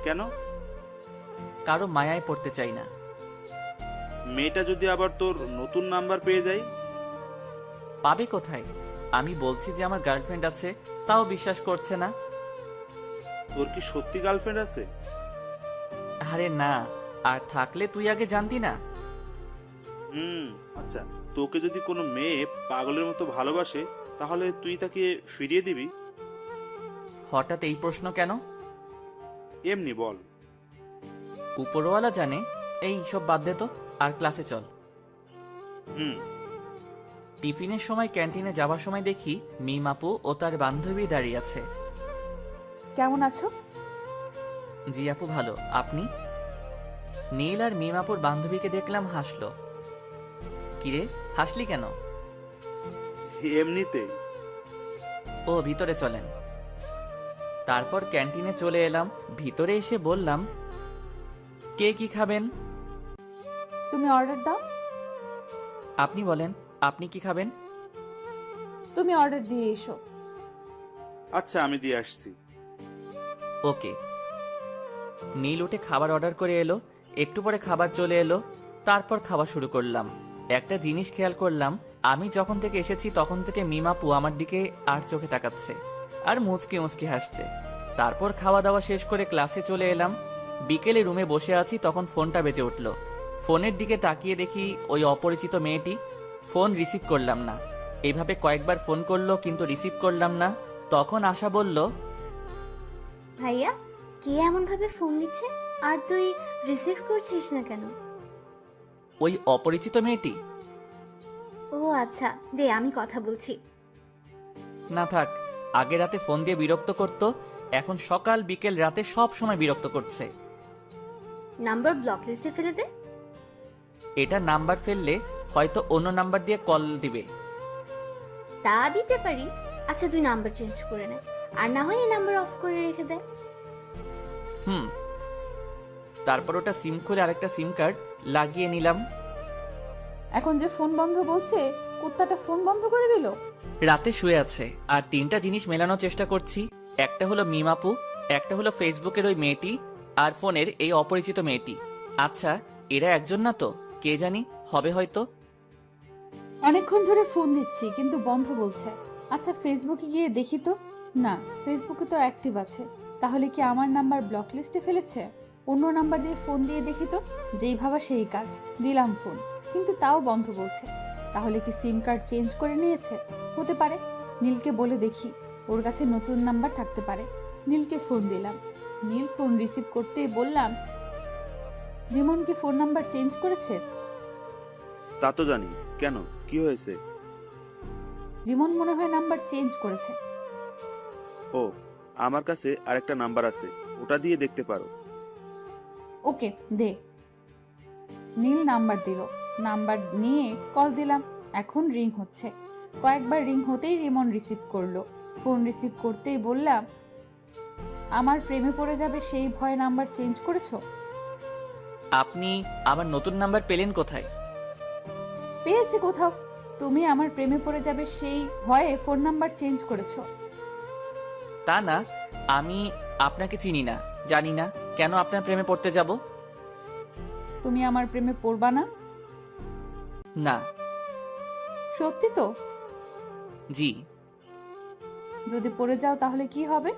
কেন? কারো মায়ায় পড়তে চাই না। মেয়েটা যদি আবার তোর নতুন নাম্বার পেয়ে যায়? পাবে কোথায়? আমি বলছি যে আমার গার্লফ্রেন্ড আছে, তাও বিশ্বাস করছে না। তোর কি সত্যি গার্লফ্রেন্ড আছে? আরে না, আর থাকলে তুই আগে জানতি না। আচ্ছা, তোকে যদি কোনো মেয়ে পাগলের মতো ভালোবাসে তাহলে তুই তাকে ফিরিয়ে দিবি? হঠাৎ এই প্রশ্ন কেন? এমনি বল। উপরওয়ালা জানে। এই সব বাদ দে তো, আর ক্লাসে চল। হুম। টিফিনের সময় ক্যান্টিনে যাওয়ার সময় দেখি মিম আপু ও তার বান্ধবী দাঁড়িয়ে আছে। কেমন আছো? জি আপু ভালো, আপনি? নীল আর মিম আপুর বান্ধবীকে দেখলাম হাসলো। কিরে হাসলি কেন? এমনিতে। ও ভিতরে চলেন। তারপর ক্যান্টিনে চলে এলাম। ভিতরে এসে বললাম, কে কি খাবেন? তুমি অর্ডার দাও। আপনি বলেন, আপনি কি খাবেন? তুমি অর্ডার দিয়ে এসো। আচ্ছা, আমি দিয়ে আসছি। ওকে। নীল উঠে খাবার অর্ডার করে এলো। একটু পরে খাবার চলে এলো। তারপর খাওয়া শুরু করলাম। একটা জিনিস খেয়াল করলাম, আমি যখন থেকে এসেছি তখন থেকে মিমাপু আমার দিকে আর চোখে তাকাচ্ছে আর মুচকি মুচকি হাসছে। তারপর খাওয়া দাওয়া শেষ করে ক্লাসে চলে এলাম। বিকেলে রুমে বসে আছি, তখন ফোনটা বেজে উঠল। ফোনের দিকে তাকিয়ে দেখি ওই অপরিচিত মেয়েটি। ফোন রিসিভ করলাম না। এইভাবে কয়েকবার ফোন করলো কিন্তু রিসিভ করলাম না। তখন আশা বলল, ভাইয়া, কে এমন ভাবে ফোন দিচ্ছে আর তুই রিসিভ করছিস না কেন? ওই অপরিচিত মেয়েটি। ও আচ্ছা, দে আমি কথা বলছি। না থাক, আগে রাতে ফোন দিয়ে বিরক্ত করতো, এখন সকাল বিকেল রাতে সব সময় বিরক্ত করছে। নাম্বার ব্লক লিস্টে ফেলে দে। এটা নাম্বার ফেললে হয়তো অন্য নাম্বার দিয়ে কল দিবে। তা দিতে পারি। আচ্ছা, তুই নাম্বার চেঞ্জ করে নে, আর না হয় এই নাম্বার অফ করে রেখে দে। তারপর ওটা সিম খুলে আরেকটা সিম কার্ড লাগিয়ে নিলাম। এখন যে ফোন বন্ধ বলছে, কুত্তাটা ফোন বন্ধ করে দিল। রাতে শুয়ে আছে আর 3টা জিনিস মেলানোর চেষ্টা করছি। একটা হলো মিমাপু, একটা হলো ফেসবুকের ওই মেয়েটি, আর ফোনের এই অপরিচিত মেয়েটি। আচ্ছা, এরা একজন না তো? কে জানি, হবে হয়তো। অনেকক্ষণ ধরে ফোন দিচ্ছি কিন্তু বন্ধ বলছে। আচ্ছা ফেসবুকে গিয়ে দেখি তো। না, ফেসবুকে তো অ্যাক্টিভ আছে। তাহলে কি আমার নাম্বার ব্লক লিস্টে ফেলেছে? অন্য নাম্বার দিয়ে ফোন দিয়ে দেখি তো। যেই ভাবা সেই কাজ, দিলাম ফোন, কিন্তু তাও বন্ধ বলছে। তাহলে কি সিম কার্ড চেঞ্জ করে নিয়েছে? হতে পারে। নীলকে বলে দেখি। ওর কাছে নতুন নাম্বার থাকতে পারে। নীলকে ফোন দিলাম। নীল ফোন রিসিভ করতেই বললাম, রিমন কি ফোন নাম্বার চেঞ্জ করেছে? তা তো জানি, কেন, কি হয়েছে? রিমন মনে হয় নাম্বার চেঞ্জ করেছে। ও, আমার কাছে আরেকটা নাম্বার আছে, ওটা দিয়ে দেখতে পারো। ওকে দে। নীল নাম্বার দিল। নাম্বার নিয়ে কল দিলাম। এখন রিং হচ্ছে। কয়েকবার রিং হতেই রিমন রিসিভ করলো। ফোন রিসিভ করতেই বললাম, আমার প্রেমে পড়ে যাবে সেই ভয়ে নাম্বার চেঞ্জ করেছো? আপনি আমার নতুন নাম্বার পেলেন কোথায়? পেয়েছি কোথাও। তুমি আমার প্রেমে পড়ে যাবে সেই ভয়ে ফোন নাম্বার চেঞ্জ করেছো। তা না, আমি আপনাকে চিনি না, জানি না, কেন আপনার প্রেমে পড়তে যাব? তুমি আমার প্রেমে পড়বা না? না। সত্যি তো? জি। যদি পড়ে যাও তাহলে কি হবে?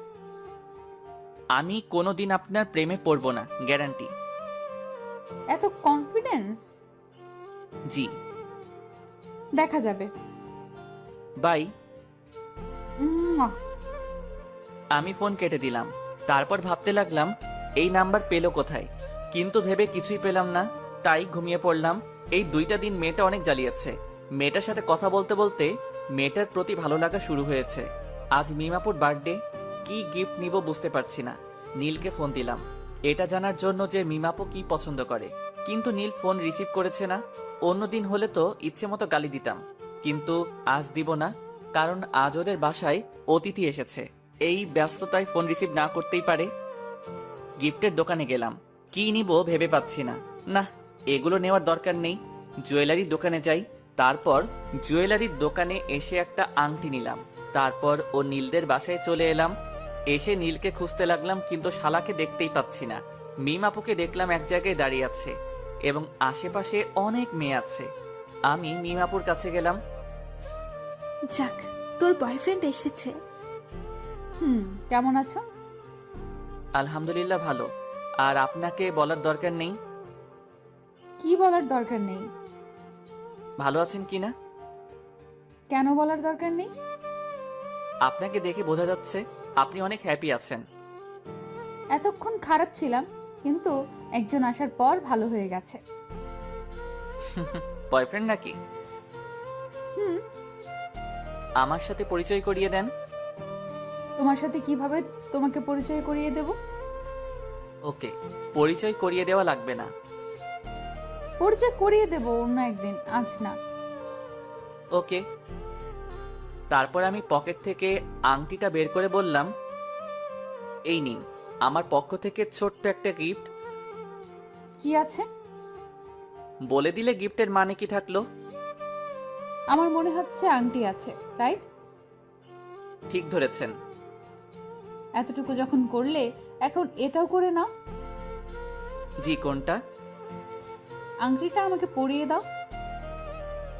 আমি কোনোদিন আপনার প্রেমে পড়ব না, গ্যারান্টি। এত কনফিডেন্স? জি। দেখা যাবে। বাই। উম্মুয়া। আমি ফোন কেটে দিলাম। তারপর ভাবতে লাগলাম এই নাম্বার পেলো কোথায়, কিন্তু ভেবে কিছুই পেলাম না, তাই ঘুমিয়ে পড়লাম। এই 2টা দিন মেয়েটা অনেক জ্বালিয়েছে। মেয়েটার সাথে কথা বলতে বলতে মেয়েটার প্রতি ভালো লাগা শুরু হয়েছে। আজ মিমাপুর বার্থডে, কি গিফট নিব বুঝতে পারছি না। নীলকে ফোন দিলাম এটা জানার জন্য যে মিমাপু কি পছন্দ করে, কিন্তু নীল ফোন রিসিভ করেছে না। অন্যদিন হলে তো ইচ্ছে মতো গালি দিতাম, কিন্তু আজ দিব না, কারণ আজ ওদের বাসায় অতিথি এসেছে। এই ব্যস্ততায় ফোন রিসিভ না করতেই পারে। গিফটের দোকানে গেলাম, কি নিব ভেবে পাচ্ছি না। না, এগুলো নেওয়ার দরকার নেই, জুয়েলারির দোকানে যাই। তারপর জুয়েলারির দোকানে এসে একটা আংটি নিলাম। তারপর ও নীলদের বাসায় চলে এলাম। এসে নীলকে খুঁজতে লাগলাম, কিন্তু শালাকে দেখতেই পাচ্ছি না। মিমাপুকে দেখলাম এক জায়গায় দাঁড়িয়ে আছে এবং আশেপাশে অনেক মেয়ে আছে। আমি মিমাপুর কাছে গেলাম। যাক, তোর বয়ফ্রেন্ড এসেছে। কেমন আছো? আলহামদুলিল্লাহ ভালো। আর আপনাকে বলার দরকার নেই। কি বলার দরকার নেই? ভালো আছেন কিনা? কেন বলার দরকার নেই? আপনাকে দেখে বোঝা যাচ্ছে আপনি অনেক হ্যাপি আছেন। এতক্ষণ খারাপ ছিলাম, কিন্তু একজন আসার পর ভালো হয়ে গেছে। বয়ফ্রেন্ড নাকি? হুম। আমার সাথে পরিচয় করিয়ে দেন। তোমার সাথে কিভাবে তোমাকে পরিচয় করিয়ে দেব? ওকে, পরিচয় করিয়ে দেওয়া লাগবে না। পরিচয় করিয়ে দেব অন্য একদিন, আজ না। ওকে। তারপর আমি পকেট থেকে আংটিটা বের করে বললাম, এই নিন আমার পক্ষ থেকে ছোট্ট একটা গিফট। কি আছে? বলে দিলে গিফটের মানে কি থাকলো? আমার মনে হচ্ছে আংটি আছে, রাইট? ঠিক ধরেছেন। এতটুকু যখন করলে এখন এটাও করে নাও। জি, কোনটা? আংটিটা আমাকে পরিয়ে দাও।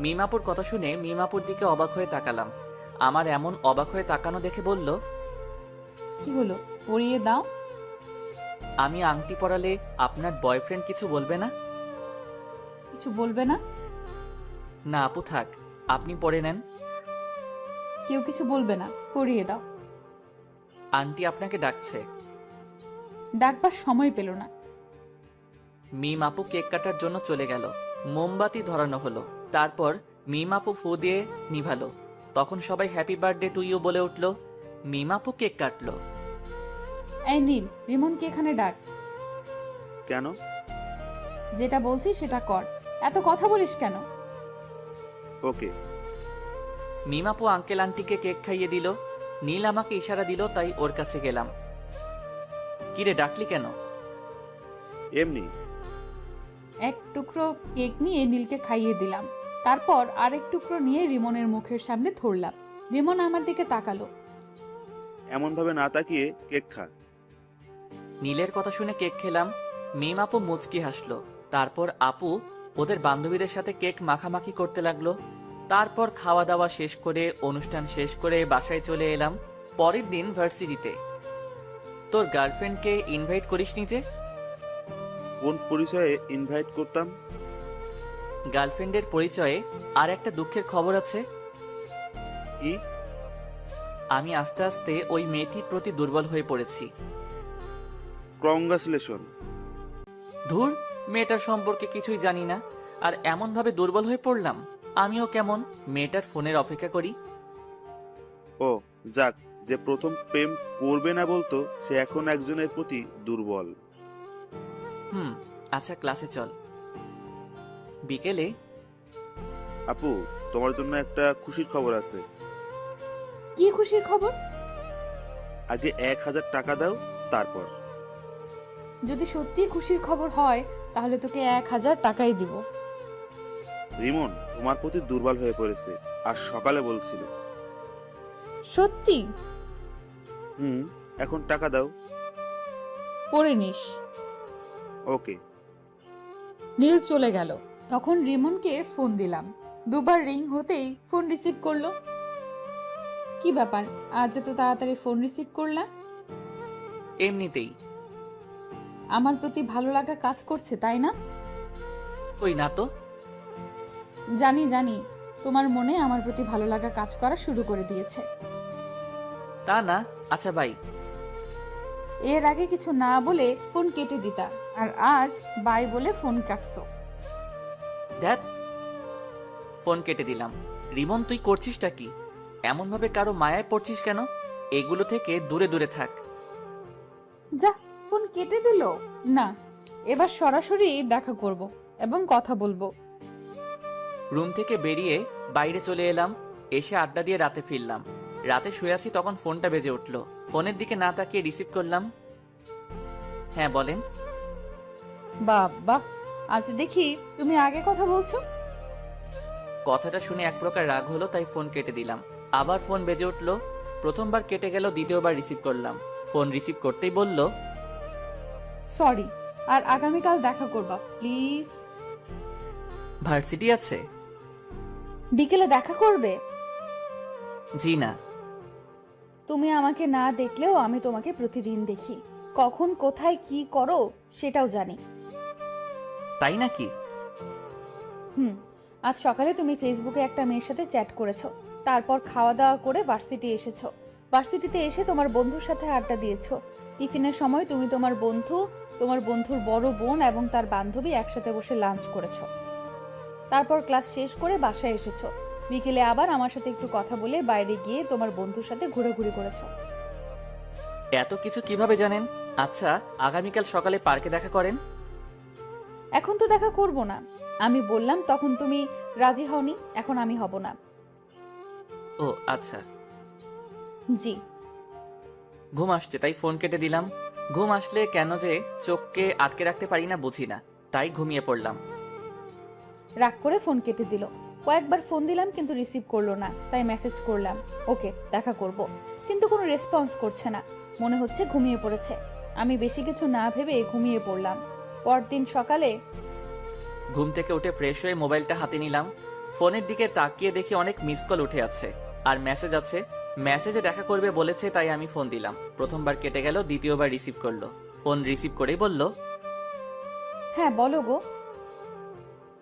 মিমাপুর কথা শুনে মিমাপুর দিকে অবাক হয়ে তাকালাম। আমার এমন অবাক হয়ে তাকানো দেখে বলল, কি হলো, পরিয়ে দাও। আমি আংটি পরালে আপনার বয়ফ্রেন্ড কিছু বলবে না? কিছু বলবে না? না আপু থাক, আপনি পরে নেন। কেউ কিছু বলবে না, পরিয়ে দাও। আন্টি আপনাকে ডাকছে। ডাকবার সময় পেল না। মিম আপু কেক কাটার জন্য চলে গেল। মোমবাতি ধরানো হলো। তারপর মিম আপু ফু দিয়ে নিভালো। তখন সবাই হ্যাপি বার্থডে টু ইউ বলে উঠল। মিম আপু কেক কাটলো। এই নীল, রিমনকে এখানে ডাক। কেন? যেটা বলছি সেটা কর, এত কথা বলিস কেন? ওকে। মিম আপু আঙ্কেল আন্টিকে কেক খাইয়ে দিল। নীল আমাকে ইশারা দিল, তাই ওর কাছে গেলাম। কিরে ডাকলি কেন? এমনি। এক টুকরো কেক নিয়ে নীলকে খাইয়ে দিলাম। তারপর আরেক টুকরো নিয়ে রিমনের মুখের সামনে ধরলাম। রিমন আমার দিকে তাকালো। এমন ভাবে না তাকিয়ে কেক খা। নীলের কথা শুনে কেক খেলাম। মিম আপু মুচকি হাসলো। তারপর আপু ওদের বান্ধবীদের সাথে কেক মাখামাখি করতে লাগলো। তারপর খাওয়া দাওয়া শেষ করে অনুষ্ঠান শেষ করে বাসায় চলে এলাম। পরের দিন ভার্সিটিতে। তোর গার্লফ্রেন্ডকে ইনভাইট করিসনি যে? কোন পরিচয়ে ইনভাইট করতাম? গার্লফ্রেন্ডের পরিচয়ে আর একটা দুঃখের খবর আছে। কি? আমি আস্তে আস্তে ওই মেয়েটির প্রতি দুর্বল হয়ে পড়েছি। কংগ্রাচুলেশন। ধুর, মেয়েটার সম্পর্কে কিছুই জানি না, আর এমনভাবে দুর্বল হয়ে পড়লাম। আমিও কেমন মেয়েটার ফোনের অপেক্ষা করি। ও যাক, যে প্রথম প্রেম করবে না বলতো সে এখন একজনের প্রতি দুর্বল। আচ্ছা, ক্লাসে চল। বিকেলে। আপু, তোমার জন্য একটা খুশির খবর আছে। কি খুশির খবর? আগে 1000 টাকা দাও, তারপর। যদি সত্যি খুশির খবর হয় তাহলে তোকে 1000 টাকাই দিব। রিমন তোমার প্রতি দুর্বল হয়ে পড়েছে, আর সকালে বলছিল। সত্যি? এখন টাকা দাও। পরে নিস। ওকে। নীল চলে গেল। তখন রিমনকে ফোন দিলাম। দুবার রিং হতেই ফোন রিসিভ করলো। কি ব্যাপার, আজ এত তাড়াতাড়ি ফোন রিসিভ করলা? এমনিতেই। আমার প্রতি ভালো লাগা কাজ করছে, তাই না? কই না তো। জানি জানি, তোমার মনে আমার প্রতি ভালো লাগা কাজ করা শুরু করে দিয়েছে। তা না। আচ্ছা বাই। এর আগে কিছু না বলে ফোন কেটে দিতা, আর আজ বাই বলে ফোন কাটছো। ধ্যাত, ফোন কেটে দিলাম। রিমন, তুই করছিসটা কি? এমনভাবে কারো মায়ায় পড়ছিস কেন? এগুলো থেকে দূরে দূরে থাক। যা, ফোন কেটে দিল। না, এবার সরাসরি দেখা করব এবং কথা বলবো। রুম থেকে বেরিয়ে বাইরে চলে এলাম। এসে আড্ডা দিয়ে রাতে ফিরলাম। রাতে শুয়ে আছি, তখন ফোনটা বেজে উঠল। ফোনের দিকে না তাকিয়ে রিসিভ করলাম। হ্যাঁ বলেন। বাবা, আজ দেখি তুমি আগে কথা বলছো। কথাটা শুনে এক প্রকার রাগ হলো, তাই ফোন কেটে দিলাম। আবার ফোন বেজে উঠল। প্রথমবার কেটে গেল, দ্বিতীয়বার রিসিভ করলাম। ফোন রিসিভ করতেই বলল, সরি, আর আগামীকাল দেখা করবা প্লিজ। ভার্সিটি আছে? বিকেলে দেখা করবে? জি না। তুমি আমাকে না দেখলেও আমি তোমাকে প্রতিদিন দেখি। কখন কোথায় কি করো সেটাও জানি। তাই নাকি? আজ সকালে তুমি ফেসবুকে একটা মেয়ের সাথে চ্যাট করেছো, তারপর খাওয়া দাওয়া করে ভার্সিটি এসেছো। ভার্সিটিতে এসে তোমার বন্ধুর সাথে আড্ডা দিয়েছো। টিফিনের সময় তুমি তোমার বন্ধু, তোমার বন্ধুর বড় বোন এবং তার বান্ধবী একসাথে বসে লাঞ্চ করেছো। তারপর ক্লাস শেষ করে বাসায় এসেছো। বিকেলে আবার আমার সাথে একটু কথা বলে বাইরে গিয়ে তোমার বন্ধুর সাথে ঘোরাঘুরি করেছো। এত কিছু কিভাবে জানেন? আচ্ছা, আগামীকাল সকালে পার্কে দেখা করেন। এখন তো দেখা করব না। আমি বললাম তখন তুমি রাজি হওনি, এখন আমি হব না। ও আচ্ছা। জি। ঘুম আসছে তাই ফোন কেটে দিলাম। ঘুম আসলে কেন যে চোখকে আটকে রাখতে পারি না বুঝি না, তাই ঘুমিয়ে পড়লাম। রাগ করে ফোন কেটে দিল। কয়েকবার ফোন দিলাম কিন্তু রিসিভ করলো না, তাই মেসেজ করলাম ওকে দেখা করব, কিন্তু কোনো রেসপন্স করছে না। মনে হচ্ছে ঘুমিয়ে পড়েছে। আমি বেশি কিছু না ভেবে ঘুমিয়ে পড়লাম। পরদিন সকালে ঘুম থেকে উঠে ফ্রেশ হয়ে মোবাইলটা হাতে নিলাম। ফোনের দিকে তাকিয়ে দেখি অনেক মিস কল উঠে আছে আর মেসেজ আছে। মেসেজে দেখা করবে বলেছে, তাই আমি ফোন দিলাম। প্রথমবার কেটে গেল, দ্বিতীয়বার রিসিভ করলো। ফোন রিসিভ করেই বলল, হ্যাঁ বলো গো।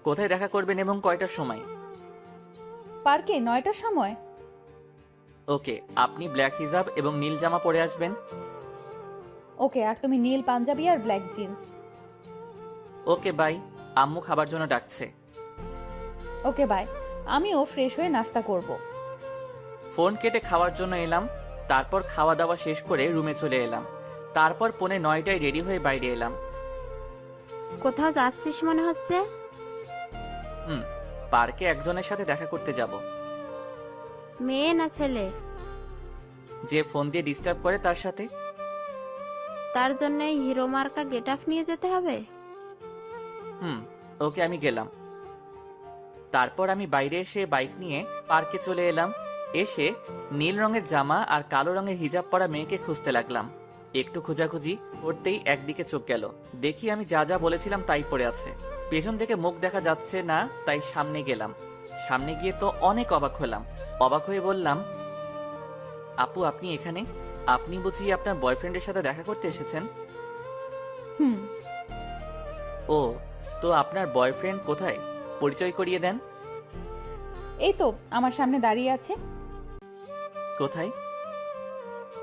কোথায় দেখা করবেন এবং কয়টার সময়? পার্কে 9টার সময়। ওকে, আপনি ব্ল্যাক হিজাব এবং নীল জামা পরে আসবেন। ওকে, আর তুমি নীল পাঞ্জাবি আর ব্ল্যাক জিন্স। Okay bye. আম্মু খাবার জন্য ডাকছে। Okay bye. আমিও ফ্রেশ হয়ে নাস্তা করব। ফোন কেটে খাওয়ার জন্য এলাম। তারপর খাওয়া দাওয়া শেষ করে রুমে চলে এলাম। তারপর 9:45 রেডি হয়ে বাইরে এলাম। কোথাও যাচ্ছিস মনে হচ্ছে? পার্কে একজনের সাথে দেখা করতে যাব। মেয়ে না ছেলে? যে ফোন দিয়ে ডিস্টার্ব করে তার সাথে। তার জন্য হিরো মার্কা গেট আপ নিয়ে যেতে হবে? ওকে, আমি গেলাম। তারপর আমি বাইরে এসে বাইক নিয়ে পার্কে চলে এলাম। এসে নীল রঙের জামা আর কালো রঙের হিজাব পরা মেয়েকে খুঁজতে লাগলাম। একটু খোঁজাখুঁজি করতেই একদিকে চোখ গেল। দেখি আমি যা যা বলেছিলাম তাই পড়ে আছে। পেছন থেকে মুখ দেখা যাচ্ছে না, তাই সামনে গেলাম। সামনে গিয়ে তো অনেক অবাক হলাম। অবাক হয়ে বললাম, আপু আপনি এখানে? আপনি বুঝি আপনার বয়ফ্রেন্ডের সাথে দেখা করতে এসেছেন? ও, তো আপনার বয়ফ্রেন্ড কোথায়? পরিচয় করিয়ে দেন। এই তো আমার সামনে দাঁড়িয়ে আছে। কোথায়?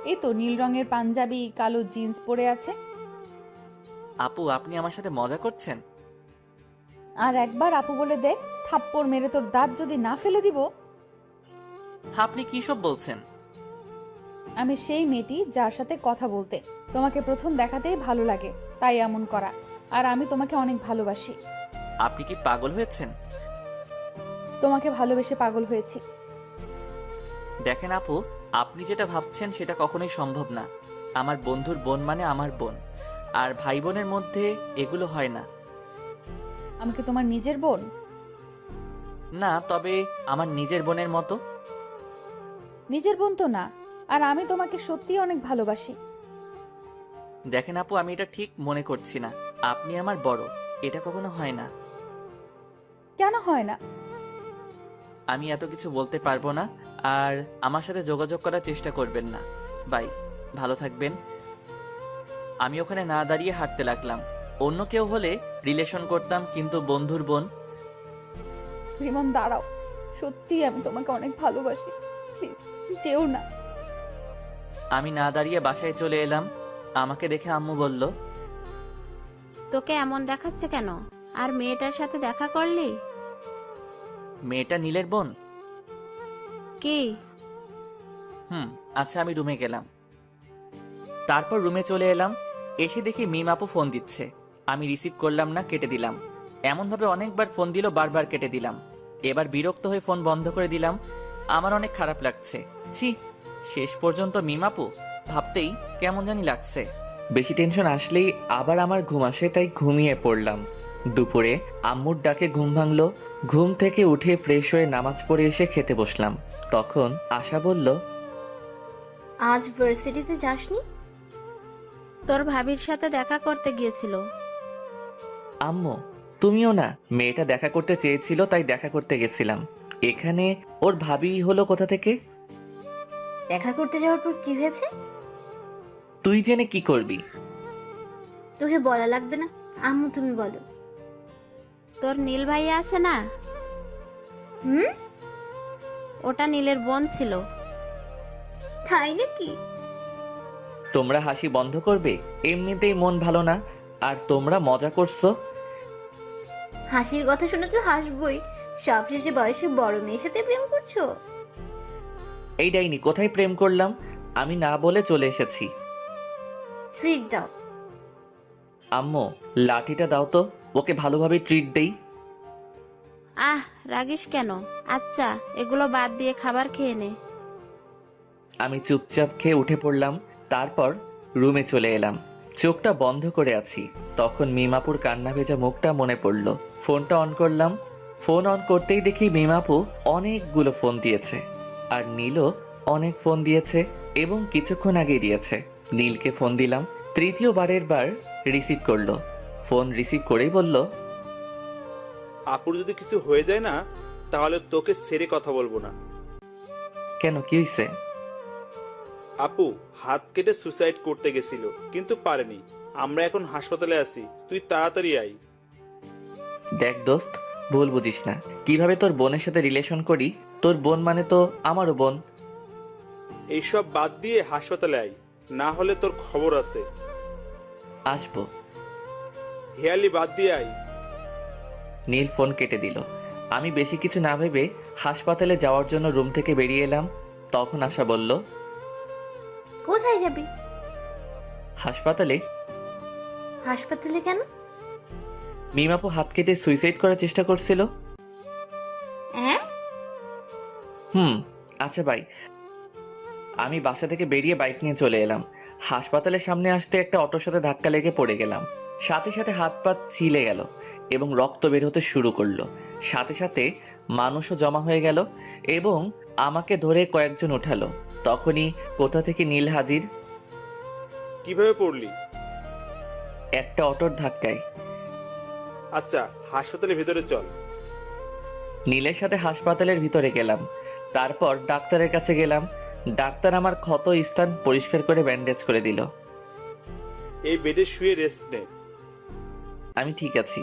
এই তো নীল রঙের পাঞ্জাবি, কালো জিন্স পরে আছে। আপু, আপনি আমার সাথে মজা করছেন? আর একবার আপু বলে দেখ, থাপ্পড় মেরে তোর দাঁত যদি না ফেলে দিব। আপনি কি সব বলছেন? আমি সেই মেয়েটি যার সাথে কথা বলতে তোমাকে প্রথম দেখাতেই ভালো লাগে, তাই এমন করা। আর আমি তোমাকে অনেক ভালোবাসি। আপনি কি পাগল হয়েছেন? তোমাকে ভালোবেসে পাগল হয়েছি। দেখেন আপু, আপনি যেটা ভাবছেন সেটা কখনোই সম্ভব না। আমার বন্ধুর বোন মানে আমার বোন, আর ভাই বোনের মধ্যে এগুলো হয় না। আমি কি তোমার নিজের বোন? না, তবে আমার নিজের বোনের মতো। নিজের বোন তো না। আর আমি তোমাকে সত্যিই অনেক ভালোবাসি। দেখেন আপু, আমি এটা ঠিক মনে করছি না। আপনি আমার বড়, এটা কখনো হয় না। কেন হয় না? আমি এত কিছু বলতে পারবো না। আর আমার সাথে যোগাযোগ করার চেষ্টা করবেন না। বাই, ভালো থাকবেন। আমি ওখানে না দাঁড়িয়ে হাঁটতে লাগলাম। অন্য কেউ হলে রিলেশন করতাম, কিন্তু বন্ধুর বোন। রিমন দাঁড়াও, সত্যিই আমি তোমাকে অনেক ভালোবাসি, প্লিজ যেও না। আমি না দাঁড়িয়ে বাসায় চলে এলাম। আমাকে দেখে আম্মু বলল, তোকে এমন দেখাচ্ছে কেন? আর মেয়েটার সাথে দেখা করলি? মেয়েটা নীলের বোন? কি? আচ্ছা, আমি রুমে গেলাম। তারপর রুমে চলে এলাম। এসে দেখি মিম আপু ফোন দিচ্ছে। আমি রিসিভ করলাম না, কেটে দিলাম। এমনভাবে অনেকবার ফোন দিল, বারবার কেটে দিলাম। এবার বিরক্ত হয়ে ফোন বন্ধ করে দিলাম। আমার অনেক খারাপ লাগছে। ছি, শেষ পর্যন্ত মিম আপু ভাবতেই কেমন জানি লাগছে। বেশি টেনশন আসলেই আবার আমার ঘুম আসে, তাই ঘুমিয়ে পড়লাম। দুপুরে আম্মুর ডাকে ঘুম ভাঙলো। ঘুম থেকে উঠে ফ্রেশ হয়ে নামাজ পড়ে এসে খেতে বসলাম। তখন আশা বলল, আজ ভার্সিটিতে যাসনি? তোর ভাবির সাথে দেখা করতে গিয়েছিল। আম্মু তুমিও না? মেয়েটা দেখা করতে চেয়েছিল, তাই দেখা করতে গেছিলাম। এখানে ওর ভাবি হলো কোথা থেকে? দেখা করতে যাওয়ার পর কি হয়েছে? তুই জেনে কি করবি? তোকে বলা লাগবে না, আম্মু তুমি বলো। তোর নীল ভাইয়া আছে না? হুম? ওটা নীলের বোন ছিল। তাই নাকি? তোমরা হাসি বন্ধ করবে? এমনিতেই মন ভালো না, আর তোমরা মজা করছো। হাসির কথা শুনে তো হাসবই। সবশেষে বয়সে বড় মেয়ের সাথে প্রেম করছো? এই ডাইনি, কোথায় প্রেম করলাম? আমি না বলে চলে এসেছি। ট্রিট দাও। আম্মু লাঠিটা দাও তো, ওকে ভালোভাবে ট্রিট দেই। আহ, রাগিস কেন? আচ্ছা, এগুলো বাদ দিয়ে খাবার খেয়ে নে। আমি চুপচাপ খেয়ে উঠে পড়লাম। তারপর রুমে চলে এলাম। চোখটা বন্ধ করে আছি। তখন মিমাপুর কান্না ভেজা মুখটা মনে পড়ল। ফোনটা অন করলাম। ফোন অন করতেই দেখি মিমাপু অনেকগুলো ফোন দিয়েছে, আর নীলও অনেক ফোন দিয়েছে, এবং কিছুক্ষণ আগে দিয়েছে। নীলকে ফোন দিলাম। তৃতীয়বারের বার রিসিভ করলো। ফোন রিসিভ করেই বলল, আপুর যদি কিছু হয়ে যায় না, তাহলে তোকে ছেড়ে কথা বলবো না। কেন, কি হয়েছে? আপু হাত কেটে সুসাইড করতে গেছিল, কিন্তু পারেনি। আমরা এখন হাসপাতালে আছি, তুই তাড়াতাড়ি আই। দেখ দোস্ত, ভুল বুঝিস না। কিভাবে তোর বোনের সাথে রিলেশন করি? তোর বোন মানে তো আমারও বোন। এইসব বাদ দিয়ে হাসপাতালে আই, না হলে তোর খবর আছে। আসবো। হেয়ালি বাদ দিয়ে আই। নীল ফোন কেটে দিল। আমি বেশি কিছু না ভেবে হাসপাতালে যাওয়ার জন্য রুম থেকে বেরিয়ে এলাম। তখন আশা বলল, কোথায় যাবি? হাসপাতালে। হাসপাতালে কেন? মিমাপু হাত কেটে সুইসাইড করার চেষ্টা করছিল। হ্যাঁ? আচ্ছা ভাই। আমি বাসা থেকে বেরিয়ে বাইক নিয়ে চলে এলাম। হাসপাতালের সামনে আসতে একটা অটোর সাথে ধাক্কা লেগে পড়ে গেলাম। সাথে সাথে হাত পা ছিলে গেল এবং রক্ত বের হতে শুরু করলো। সাথে সাথে মানুষও জমা হয়ে গেল এবং আমাকে ধরে কয়েকজন উঠালো। তখনই কোথা থেকে নীল হাজির। কিভাবে পড়লি? একটা অটোর ধাক্কায়। আচ্ছা, হাসপাতালের ভিতরে চল। নীলের সাথে হাসপাতালের ভিতরে গেলাম। তারপর ডাক্তারের কাছে গেলাম। ডাক্তার আমার ক্ষত স্থান পরিষ্কার করে ব্যান্ডেজ করে দিল। এই বেডে শুয়ে রেস্ট নে। আমি ঠিক আছি।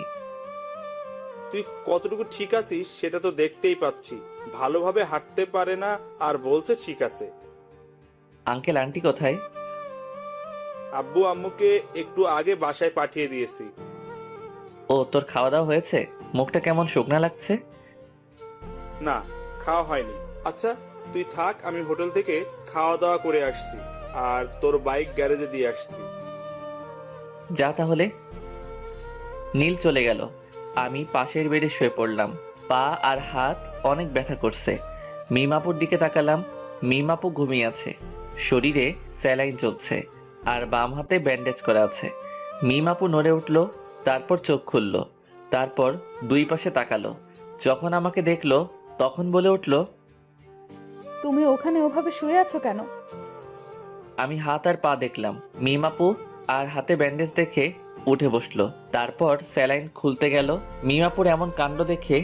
তুই কতটুকু ঠিক আছিস সেটা তো দেখতেই পাচ্ছি। ভালোভাবে হাঁটতে পারে না, আর বলছে ঠিক আছে। আঙ্কেল আন্টি কোথায়? আব্বু আম্মুকে একটু আগে বাসায় পাঠিয়ে দিয়েছি। ও, তোর খাওয়া দাওয়া হয়েছে? মুখটা কেমন শুকনা লাগছে। না, খাওয়া হয়নি। আচ্ছা তুই থাক, আমি হোটেল থেকে খাওয়া দাওয়া করে আসছি, আর তোর বাইক গ্যারেজে দিয়ে আসছি। যা তাহলে। নীল চলে গেল। আমি পাশের বেডে শুয়ে পড়লাম। পা আর হাত অনেক ব্যথা করছে। মিমাপুর দিকে তাকালাম। মিমাপু ঘুমিয়ে আছে, শরীরে স্যালাইন চলছে আর বাম হাতে ব্যান্ডেজ করা আছে। মিমাপু নড়ে উঠল, তারপর চোখ খুলল, তারপর দুই পাশে তাকালো। যখন আমাকে দেখলো তখন বলে উঠল, তুমি ওখানে ওভাবে শুয়ে আছো কেন? আমি হাত আর পা দেখলাম। মিমাপু আর হাতে ব্যান্ডেজ দেখে উঠে বসলো, তারপর স্যালাইন খুলতে গেল। মিমাপুর এমন কাণ্ড দেখে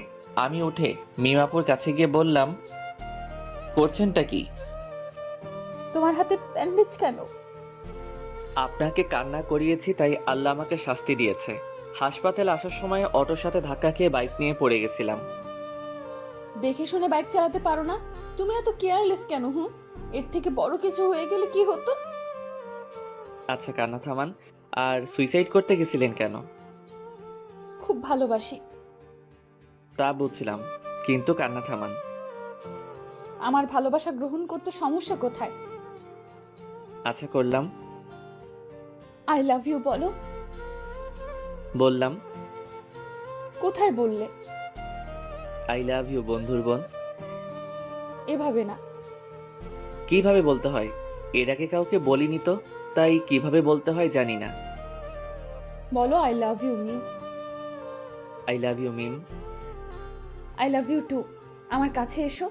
আমি উঠে মিমাপুর কাছে গিয়ে বললাম, করছেনটা কি? তোমার হাতে ব্যান্ডেজ কেন? আপনাকে কান্না করিয়েছি তাই আল্লাহ আমাকে শাস্তি দিয়েছে। হাসপাতালে আসার সময় অটোর সাথে ধাক্কা খেয়ে বাইক নিয়ে পড়ে গেছিলাম। দেখে শুনে বাইক চালাতে পারো না? তুমি এত কেয়ারলেস কেন? এর থেকে বড় কিছু হয়ে গেলে কি হতো? আচ্ছা কান্না থামান। আর সুইসাইড করতে গেছিলেন কেন? খুব ভালোবাসি। তা বুঝছিলাম, কিন্তু কান্না থামান। আমার ভালোবাসা গ্রহণ করতে সমস্যা কোথায়? আচ্ছা করলাম। আই লাভ ইউ বলো। বললাম। কোথায় বললে? আই লাভ ইউ বন্ধুর বোন। এভাবে না। কিভাবে বলতে হয়? এর আগে কাউকে বলিনি তো, তাই কিভাবে বলতে হয় জানি না। বলো I love you me. I love you Mim. I love you too. আমার কাছে এসো।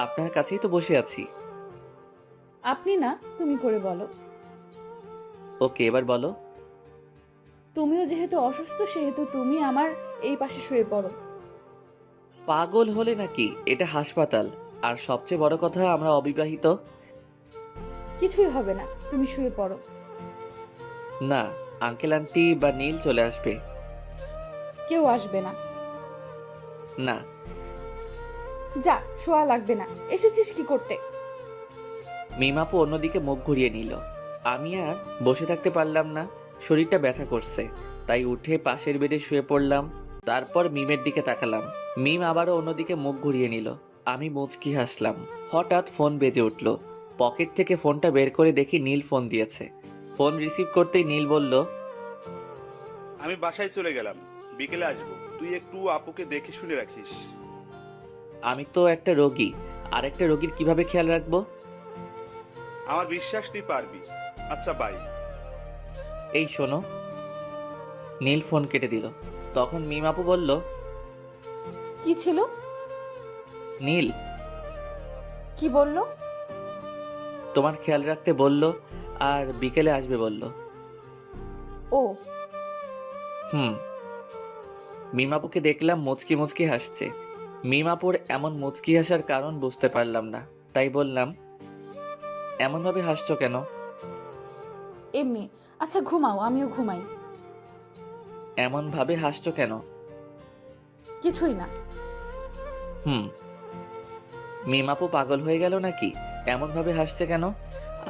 আপনার কাছেই তো বসে আছি। আপনি না, তুমি করে বলো। ওকে, এবার বলো। তুমিও যেহেতু অসুস্থ সেহেতু তুমি আমার এই পাশে শুয়ে পড়ো। পাগল হলে নাকি? এটা হাসপাতাল, আর সবচেয়ে বড় কথা আমরা অবিবাহিত। কিছুই হবে না, তুমি শুয়ে পড়ো। না, আঙ্কেল আন্টি বা নীল চলে আসবে। কেউ আসবে না। না। যা, শোয়া লাগবে না। এসেছিস কি করতে? মিমাপু অন্যদিকে মুখ ঘুরিয়ে নিল। আমি আর বসে থাকতে পারলাম না, শরীরটা ব্যথা করছে, তাই উঠে পাশের বেডে শুয়ে পড়লাম। তারপর মিমের দিকে তাকালাম। মিম আবারও অন্যদিকে মুখ ঘুরিয়ে নিল। আমি মুচকি হাসলাম। হঠাৎ ফোন বেজে উঠল। পকেট থেকে ফোনটা বের করে দেখি নীল ফোন দিয়েছে। ফোন রিসিভ করতেই নীল বলল, আমি বাসায় চলে গেলাম, বিকেলে আসবো। তুই একটু আপুকে দেখে শুনে রাখিস। আমি তো একটা রোগী, আর একটা রোগীর কিভাবে খেয়াল রাখবো? আমার বিশ্বাস তুই পারবি। আচ্ছা বাই। এই শোনো। নীল ফোন কেটে দিল। তখন মিম আপু বলল, কি ছিল? নীল কি বললো? তোমার খেয়াল রাখতে বলল, আর বিকেলে আসবে বলল। ও। মিমাপুকে দেখলাম মুচকি মুচকি হাসছে। মিমাপুর এমন মুচকি হাসার কারণ বুঝতে পারলাম না, তাই বললাম, এমনভাবে হাসছো কেন? এমনি। আচ্ছা ঘুমাও, আমিও ঘুমাই। এমনভাবে হাসছো কেন? কিছুই না। মিমাপু পাগল হয়ে গেল নাকি? এমনভাবে হাসছে কেন?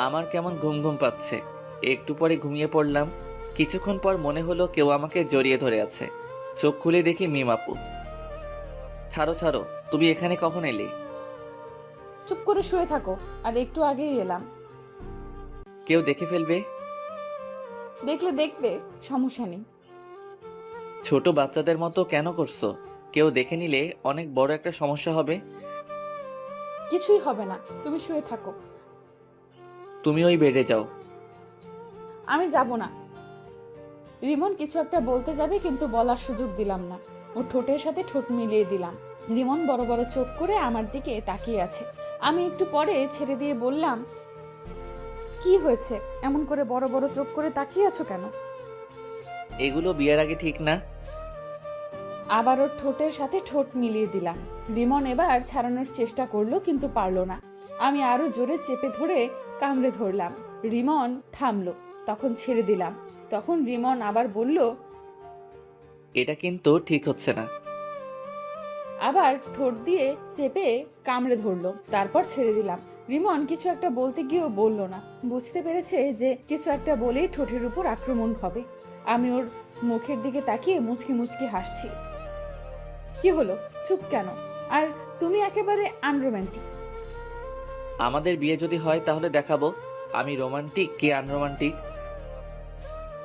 আমার কেমন ঘুম ঘুম পাচ্ছে। একটু পরে ঘুমিয়ে পড়লাম। কিছুক্ষণ পর মনে হলো কেউ আমাকে জড়িয়ে ধরে আছে। চোখ খুলে দেখি মিমাপু। ছাড়ো ছাড়ো, তুমি এখানে কখন এলে? চুপ করে শুয়ে থাকো। আর একটু আগেই এলাম। কেউ দেখে ফেলবে। দেখলে দেখবে, সমস্যা নেই। ছোট বাচ্চাদের মতো কেন করছো? কেউ দেখে নিলে অনেক বড় একটা সমস্যা হবে। কিছুই হবে না, তুমি শুয়ে থাকো। তুমি ওই বেডে যাও। আমি যাব না। রিমন কিছু একটা বলতে যাবে, কিন্তু বলার সুযোগ দিলাম না। ওর ঠোঁটের সাথে ঠোঁট মিলিয়ে দিলাম। রিমন বড় বড় চোখ করে আমার দিকে তাকিয়ে আছে। আমি একটু পরে ছেড়ে দিয়ে বললাম, কি হয়েছে? এমন করে বড় বড় চোখ করে তাকিয়ে আছো কেন? এগুলো বিয়ের আগে ঠিক না। আবার ওর ঠোঁটের সাথে ঠোঁট মিলিয়ে দিলাম। রিমন এবার ছাড়ানোর চেষ্টা করলো, কিন্তু পারলো না। আমি আরো জোরে চেপে ধরে কামড়ে ধরলাম। রিমন থামলো, তখন ছেড়ে দিলাম। তখন রিমন আবার বলল, এটা কিন্তু ঠিক হচ্ছে না। আবার ঠোঁট দিয়ে চেপে কামড়ে ধরলো, তারপর ছেড়ে দিলাম। রিমন কিছু একটা বলতে গিয়েও বলল না, বুঝতে পেরেছে যে কিছু একটা বলেই ঠোঁটের উপর আক্রমণ হবে। আমি ওর মুখের দিকে তাকিয়ে মুচকি মুচকি হাসছি। কি হলো, চুপ কেন? আর তুমি একেবারে আনরোম্যান্টিক। আমাদের বিয়ে যদি হয় তাহলে দেখাবো আমি রোমান্টিক কি আনরোমান্টিক।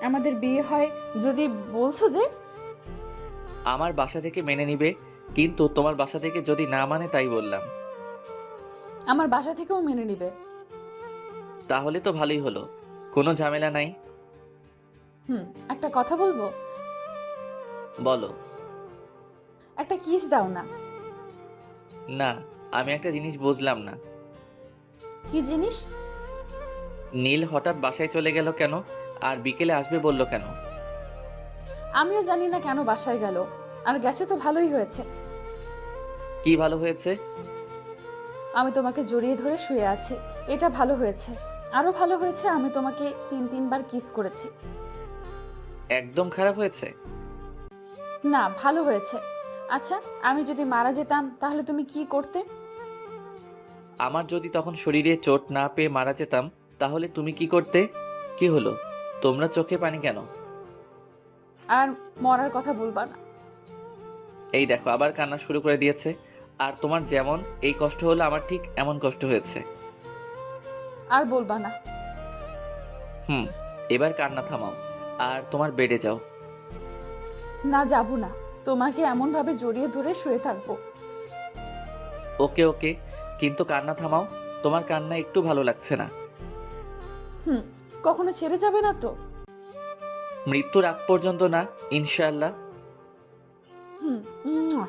আমাদের বিয়ে হয় যদি বলছো যে। আমার বাসা থেকে মেনে নিবে, কিন্তু তোমার বাসা থেকে যদি না মানে তাই বললাম। আমার বাসা থেকেও মেনে নিবে। তাহলে তো ভালোই হলো, কোনো ঝামেলা নাই। একটা কথা বলবো? বলো। একটা কিস দাও না। না, আমি একটা জিনিস বুঝলাম না। কি জিনিস? নীল হঠাৎ বাসায় চলে গেল কেন, আর বিকেলে আসবে বলল কেন? আমিও জানি না কেন বাসায় গেল, আর গেছে তো ভালোই হয়েছে। কি ভালো হয়েছে? আমি তোমাকে জড়িয়ে ধরে শুয়ে আছি, এটা ভালো হয়েছে। আরো ভালো হয়েছে আমি তোমাকে 3-3বার কিস করেছি। একদম খারাপ হয়েছে? না, ভালো হয়েছে। আচ্ছা, আমি যদি মারা যেতাম তাহলে তুমি কি করতে? আমার যদি তখন শরীরে চোট না পেয়ে মারা যেতাম তাহলে তুমি কি করতে? কি হলো, তোমরা চোখে পানি কেন? আর মরার কথা বলবা না। এই দেখো আবার কান্না শুরু করে দিয়েছে। আর তোমার যেমন এই কষ্ট হলো আমার ঠিক এমন কষ্ট হয়েছে। আর বলবা না। এবার কান্না থামাও আর তোমার বেডে যাও। না, যাবো না। তোমাকে এমন ভাবে জড়িয়ে ধরে শুয়ে থাকবো। ওকে ওকে, কিন্তু কান্না থামাও। তোমার কান্না একটু ভালো লাগছে না। কখনো ছেড়ে যাবে না তো? মৃত্যুর আগ পর্যন্ত না, ইনশাআল্লাহ। মুয়া।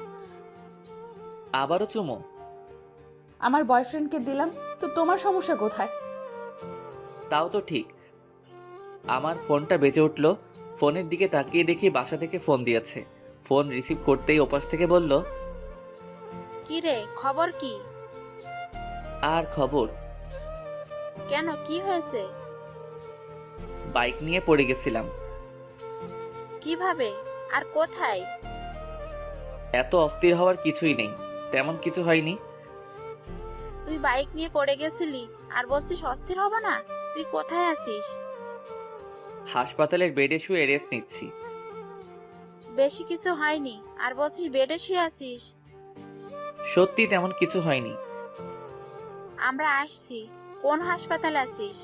আবারও চুমো? আমার বয়ফ্রেন্ডকে দিলাম তো তোমার সমস্যা কোথায়? তাও তো ঠিক। আমার ফোনটা বেজে উঠলো, ফোনের দিকে তাকিয়ে দেখি বাসা থেকে ফোন দিয়েছে। ফোন রিসিভ করতেই ওপাশ থেকে বলল, কি রে, খবর কি? আর খবর? কেন, কি হয়েছে? বাইক নিয়ে পড়ে গেছিলাম। কিভাবে আর কোথায়? এত অস্থির হওয়ার কিছুই নেই, তেমন কিছু হয়নি। তুই বাইক নিয়ে পড়ে গেছিলি আর বলছিস অস্থির হব না? তুই কোথায় আছিস? হাসপাতালের বেডে শুয়ে রেস্ট নিচ্ছি। বেশি কিছু হয়নি আর বলছিস বেডে শুয়ে আছিস? সত্যি তেমন কিছু হয়নি। আমরা আসছি। কোন হাসপাতালে আছিস?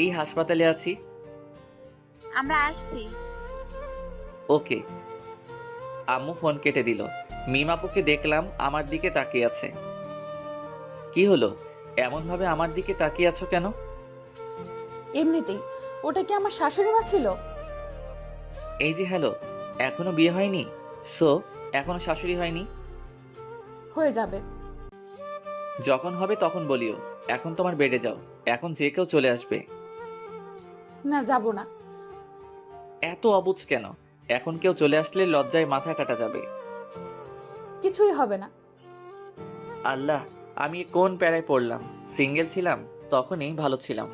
এই হাসপাতালে আছি। আমরা আসছি। ওকে। আম্মু ফোন কেটে দিল। মিম আপুকে দেখলাম আমার দিকে তাকিয়ে আছে। কি হলো, এমন ভাবে আমার দিকে তাকিয়ে আছো কেন? এমনিতেই। ওটা কি আমার শাশুড়ি মা ছিল? এই যে হ্যালো, এখনো বিয়ে হয়নি? সো এখনো শাশুড়ি হয়নি? হয়ে যাবে। যখন হবে তখন বলিও। এখন তোমার বেডে যাও, এখন যে কেউ চলে আসবে। না, যাব না। এত অবুঝ কেন? এখন কেউ চলে আসলে লজ্জায় মাথা কাটা যাবে। কিছুই হবে না। আল্লাহ, আমি কোন প্যারায় পড়লাম। সিঙ্গেল ছিলাম তখনই ভালো ছিলাম।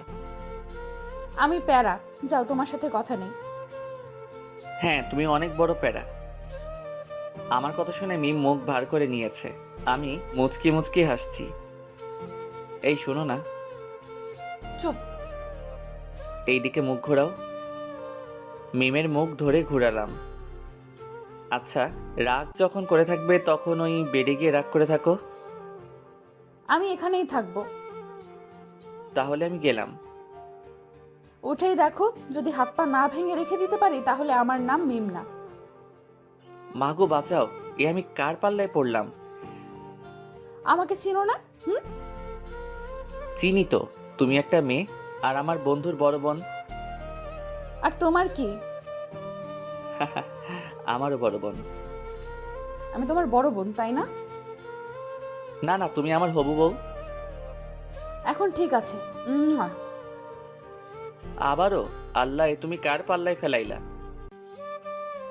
আমি প্যারা, যাও, তোমার সাথে কথা নেই। হ্যাঁ, তুমি অনেক বড় প্যারা। আমার কথা শুনে মিম মুখ ভার করে নিয়েছে। আমি মুচকি মুচকি হাসছি। এই শোনো না। চুপ। এইদিকে মুখ ঘোরাও। মিমের মুখ ধরে ঘুরালাম। আচ্ছা, রাগ যখন করে থাকবে তখন ওই বেডে গিয়ে রাগ করে থাকো। আমি এখানেই থাকবো। তাহলে আমি গেলাম। উঠেই দেখো, যদি হাত পা না ভেঙে রেখে দিতে পারি তাহলে আমার নাম মিম না। মাগো বাঁচাও, এ আমি কার পাল্লায় পড়লাম? আমাকে চিনো না? চিনি তো, তুমি একটা মেয়ে আর আমার বন্ধুর বড় বোন। আর তোমার কি? আমারও বড় বোন। আমি তোমার বড় বোন, তাই না? না না, তুমি আমার হবু বউ। এখন ঠিক আছে। মুয়া। আবারও? আল্লাহ, এ তুমি কার পাল্লায় ফেলাইলা?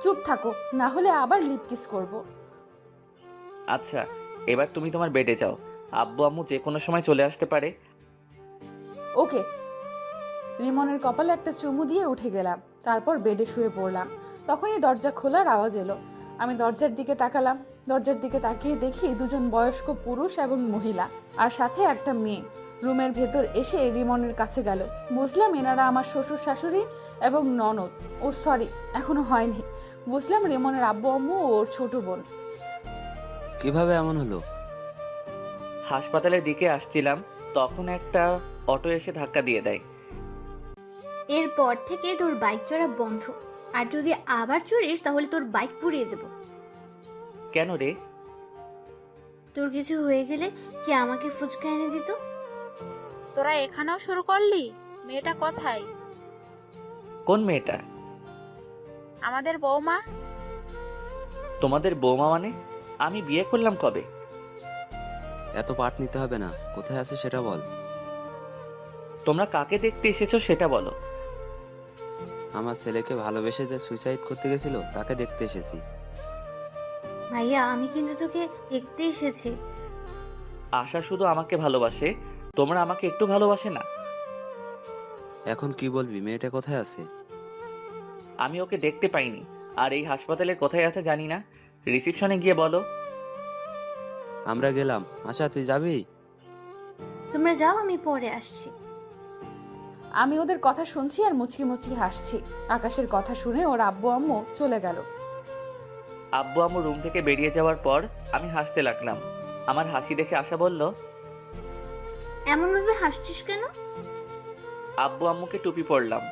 চুপ থাকো, না হলে আবার লিপ কিস করব। আচ্ছা, এবার তুমি তোমার বেডে যাও। আব্বু আম্মু যে কোনো সময় চলে আসতে পারে। ওকে। রিমনের কপালে একটা চুমু দিয়ে উঠে গেলাম, তারপর বেডে শুয়ে পড়লাম। তখনই দরজা খোলার আওয়াজ এলো। আমি দরজার দিকে তাকালাম। দরজার দিকে তাকিয়ে দেখি দুজন বয়স্ক পুরুষ এবং মহিলা আর সাথে একটা মেয়ে। রুমের ভেতর এসে রিমনের কাছে গেল। বুঝলাম এনারা আমার শ্বশুর শাশুড়ি এবং ননদ। ও সরি, এখনো হয়নি। বুঝলাম রিমনের আব্বু আম্মু ও ওর ছোট বোন। কিভাবে এমন হলো? হাসপাতালের দিকে আসছিলাম, তখন একটা অটো এসে ধাক্কা দিয়ে দেয়। এরপর থেকে তোর বাইক চড়া বন্ধ, আর যদি আবার চড়িস তাহলে তোর বাইক পুড়িয়ে দেব। কেন রে? তোর কিছু হয়ে গেলে কি আমাকে ফুচকা এনে দিত? তোরা এখানেও শুরু করলি? মেয়েটা কোথায়? কোন মেয়েটা? আমাদের বৌমা। তোমাদের বৌমা মানে? আমি বিয়ে করলাম কবে? এত পাট নিতে হবে না, কোথায় আছে সেটা বল। তোমরা কাকে দেখতে এসেছো সেটা বলো। আমার ছেলেকে ভালোবেসে যে সুইসাইড করতে গেছিল তাকে দেখতে এসেছি। ভাইয়া আমি কিন্তু তোকে দেখতে এসেছি। আশা শুধু আমাকে ভালোবাসে, তোমরা আমাকে একটু ভালোবাসে না? এখন কি বলবি, মেয়েটা কোথায় আছে? আমি ওকে দেখতে পাইনি, আর এই হাসপাতালে কোথায় আছে জানি না। রিসিপশনে গিয়ে বলো। আমরা গেলাম। আশা তুই যাবি? তোমরা যাও, আমি পরে আসছি। আমি ওদের কথা শুনছি আর মুচকি মুচকি হাসছি। আকাশের কথা শুনে ওর আব্বু আম্মু চলে গেল। আব্বু আম্মু রুম থেকে বেরিয়ে যাওয়ার পর আমি হাসতে লাগলাম। আমার হাসি দেখে আশা বলল, এমন ভাবে হাসছিস কেন? আব্বু আম্মুকে টুপি পরলাম।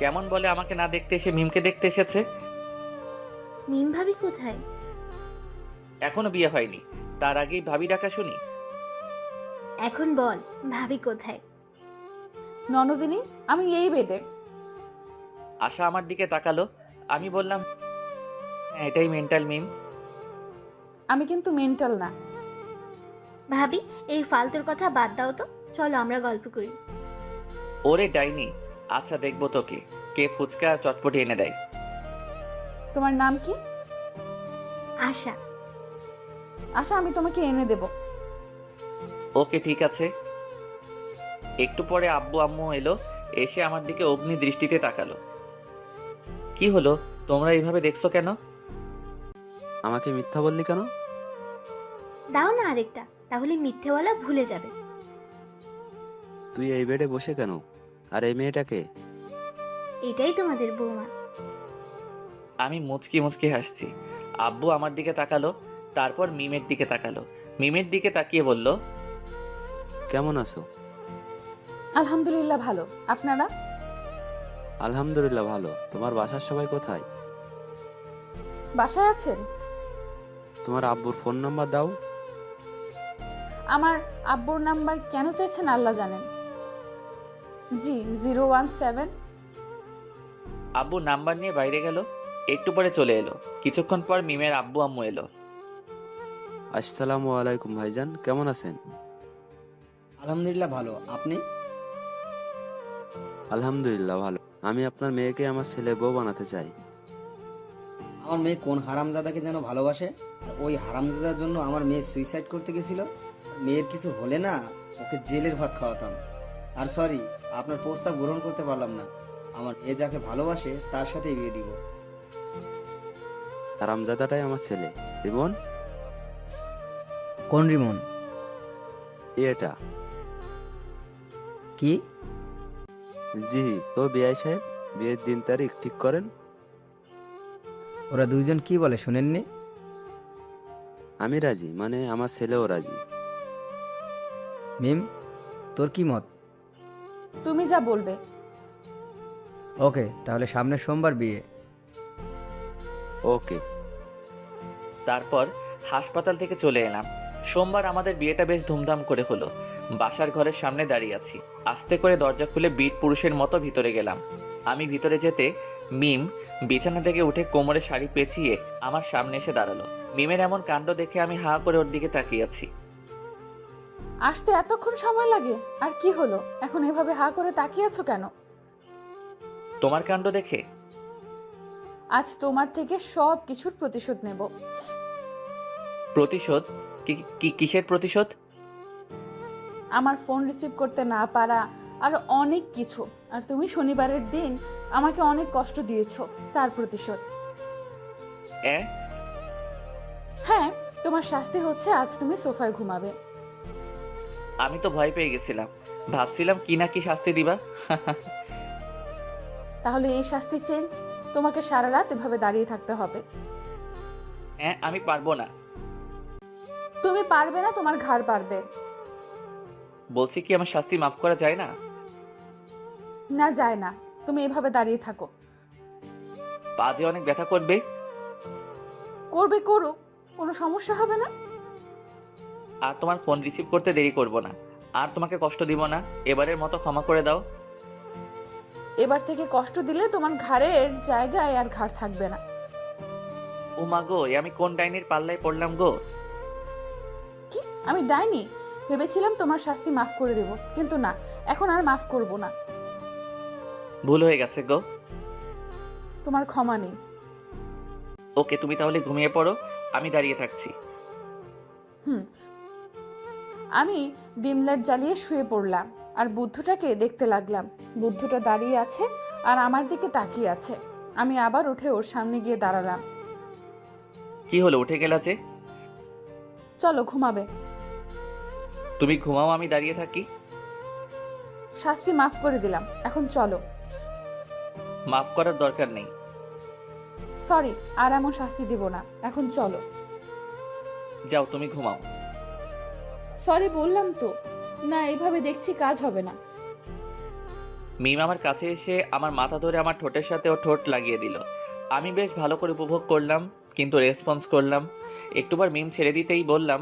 কেমন বলে আমাকে না দেখতে এসে মিমকে দেখতে এসেছে। মিম ভাবি কোথায়? এখনো বিয়ে হয়নি, তার আগেই ভাবি ডাকা শুনি। এখন বল, ভাবি কোথায়? ননদিনী, আমি এই বেডে। আশা আমার দিকে তাকালো। আমি বললাম, হ্যাঁ এটাই মেন্টাল মিম। আমি কিন্তু মেন্টাল না। ভাবি এই ফালতুর কথা বাদ দাও তো, চলো আমরা গল্প করি। ওরে ডাইনি, আচ্ছা দেখবো তোকে কে ফুচকা আর চটপটি এনে দেয়। তোমার নাম কি? আশা। আশা, আমি তোমাকে এনে দেব। ওকে ঠিক আছে। একটু পরে আব্বু আম্মু এলো, এসে আমার দিকে অগ্নি দৃষ্টিতে তাকালো। কি হলো, তোমরা এইভাবে দেখছো কেন? আমাকে মিথ্যা বললি কেন? দাও না আরেকটা, তাহলে মিথ্যেওয়ালা ভুলে যাবে। তুই এই বেডে বসে কেন? আর এই মেয়েটাকে? এটাই তোমাদের বৌমা। আমি মুচকি মুচকি হাসছি। আব্বু আমার দিকে তাকালো, তারপর মিমের দিকে তাকালো। মিমের দিকে তাকিয়ে বলল, কেমন আছো? আলহামদুলিল্লাহ ভালো। আপনারা? আলহামদুলিল্লাহ ভালো। তোমার বাসার সবাই কোথায়? বাসায় আছেন? তোমার আব্বুর ফোন নাম্বার দাও। আমার আব্বুর নাম্বার কেন চাইছেন আল্লাহ জানেন। জি 017। আব্বু নাম্বার নিয়ে বাইরে গেল। একটু পরে চলে এলো। কিছুক্ষণ পর মিমের আব্বু আম্মু এলো। আসসালামু আলাইকুম ভাইজান, কেমন আছেন? আলহামদুলিল্লাহ ভালো। আপনি? আলহামদুলিল্লাহ ভালো। আমি আপনার মেয়েকে আমার ছেলে বউ বানাতে চাই। আমার মেয়ে কোন হারামজাদাকে যেন ভালোবাসে, আর ওই হারামজাদার জন্য আমার মেয়ে সুইসাইড করতে গেছিল। মেয়ের কিছু হলে না, ওকে জেলের ভাত খাওয়াতাম। আর সরি, আপনার প্রস্তাব গ্রহণ করতে পারলাম না। আমার মেয়ে যাকে ভালোবাসে তার সাথেই বিয়ে দিব। হারামজাদাটাই আমার ছেলে। রিমন? কোন রিমন? এটা কি? জি, তো বিআই সাহেব বিয়ের দিন তারিখ ঠিক করেন। ওরা দুইজন কি বলে শুনেননি? আমি রাজি, মানে আমার ছেলেও রাজি। মিম, তোর কি মত? তুমি যা বলবে। ওকে, তাহলে সামনের সোমবার বিয়ে। ওকে। তারপর হাসপাতাল থেকে চলে এলাম। সোমবার আমাদের বিয়েটা বেশ ধুমধাম করে হলো। বাসার ঘরের সামনে দাঁড়িয়ে আছি। আস্তে করে দরজা খুলে বীর পুরুষের মতো ভিতরে গেলাম। আমি ভিতরে যেতে মিম বিছানা থেকে উঠে কোমরে শাড়ি পেঁচিয়ে আমার সামনে এসে দাঁড়ালো। মিমের এমন কাণ্ড দেখে আমি হাঁ করে ওর দিকে তাকিয়ে আছি। আসতে এতক্ষণ সময় লাগে? আর কি হলো, এখন এভাবে হা করে তাকিয়ে আছো কেন? তোমার কাণ্ড দেখে? আজ তোমার থেকে সব কিছুর প্রতিশোধ নেব। প্রতিশোধ? কিসের প্রতিশোধ? আমার ফোন রিসিভ করতে না পারা, আর অনেক কিছু। আর তুমি শনিবারের দিন আমাকে অনেক কষ্ট দিয়েছো, তার প্রতিশোধ। হ্যাঁ, তোমার শাস্তি হচ্ছে আজ তুমি সোফায় ঘুমাবে। আমি তো ভয় পেয়ে গেছিলাম, ভাবছিলাম কি না কি শাস্তি দিবা। তাহলে এই শাস্তি চেঞ্জ, তোমাকে সারা রাত এভাবে দাঁড়িয়ে থাকতে হবে। হ্যাঁ, আমি পারবো না। তুমি পারবে না, তোমার ঘাড় পারবে। বলছি কি আমার শাস্তি মাফ করা যায় না? না, যায় না। তুমি এভাবে দাঁড়িয়ে থাকো। পা যে অনেক ব্যথা করবে। করবে, করুক, কোনো সমস্যা হবে না। আর তোমার ফোন রিসিভ করতে দেরি করব না, আর তোমাকে কষ্ট দিব না, এবারের মতো ক্ষমা করে দাও। এবার থেকে কষ্ট দিলে তোমার ঘাড়ের জায়গায় আর ঘাড় থাকবে না। ও মা গো, এ আমি কোন ডাইনির পাল্লায় পড়লাম গো? কি, আমি ডাইনি? ভেবেছিলাম তোমার শাস্তি মাফ করে দেব, কিন্তু না, এখন আর মাফ করব না। ভুল হয়ে গেছে গো। তোমার ক্ষমা নেই। ওকে, তুমি তাহলে ঘুমিয়ে পড়ো, আমি দাঁড়িয়ে থাকছি। আমি ডিম লাইট জ্বালিয়ে শুয়ে পড়লাম আর বুদ্ধটাকে দেখতে লাগলাম। বুদ্ধটা দাঁড়িয়ে আছে আর আমার দিকে তাকিয়ে আছে। আমি আবার উঠে ওর সামনে গিয়ে দাঁড়ালাম। কি হলো, উঠে গেলা যে? চলো, ঘুমাবে। তুমি ঘুমাও, আমি দাঁড়িয়ে থাকি। শাস্তি মাফ করে দিলাম, এখন চলো। মাফ করার দরকার নেই। সরি, আর এমন শাস্তি দিব না, এখন চলো। যাও, তুমি ঘুমাও। সরি বললাম তো। না, এইভাবে দেখছি কাজ হবে না। মিম আমার কাছে এসে আমার মাথা ধরে আমার ঠোঁটের সাথে ও ঠোঁট লাগিয়ে দিল। আমি বেশ ভালো করে উপভোগ করলাম, কিন্তু রেসপন্স করলাম। একটুবার মিম ছেড়ে দিতেই বললাম,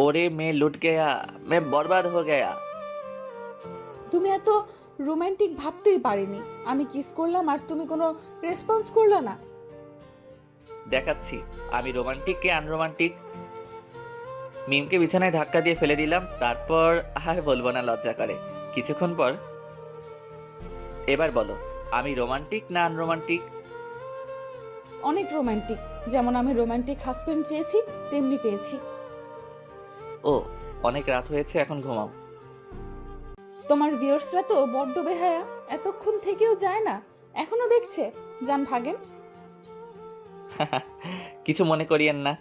ওরে মে লুট গয়া, মে বরবাদ হো গয়া। তুমি এত রোমান্টিক ভাবতেই পারিনি। আমি কিস করলাম আর তুমি কোনো রেসপন্স করলে না। দেখাচ্ছি আমি রোমান্টিক কে আনরোমান্টিক। মিমকে বিছানায় ধাক্কা দিয়ে ফেলে দিলাম, তারপর আর বলবো না, লজ্জা করে। কিছুক্ষণ পর, এবার বলো আমি রোমান্টিক না আনরোমান্টিক? অনেক রোমান্টিক। যেমন আমি রোমান্টিক হাজবেন্ড চেয়েছি, তেমনি পেয়েছি। ও, অনেক রাত হয়েছে, এখন ঘুমাও। তোমার ভিউয়ার্সরা তো বড্ড বেহায়া, এতক্ষণ থেকেও যায় না, এখনো দেখছে। যান, ভাগেন। কিছু মনে করিয়েন না।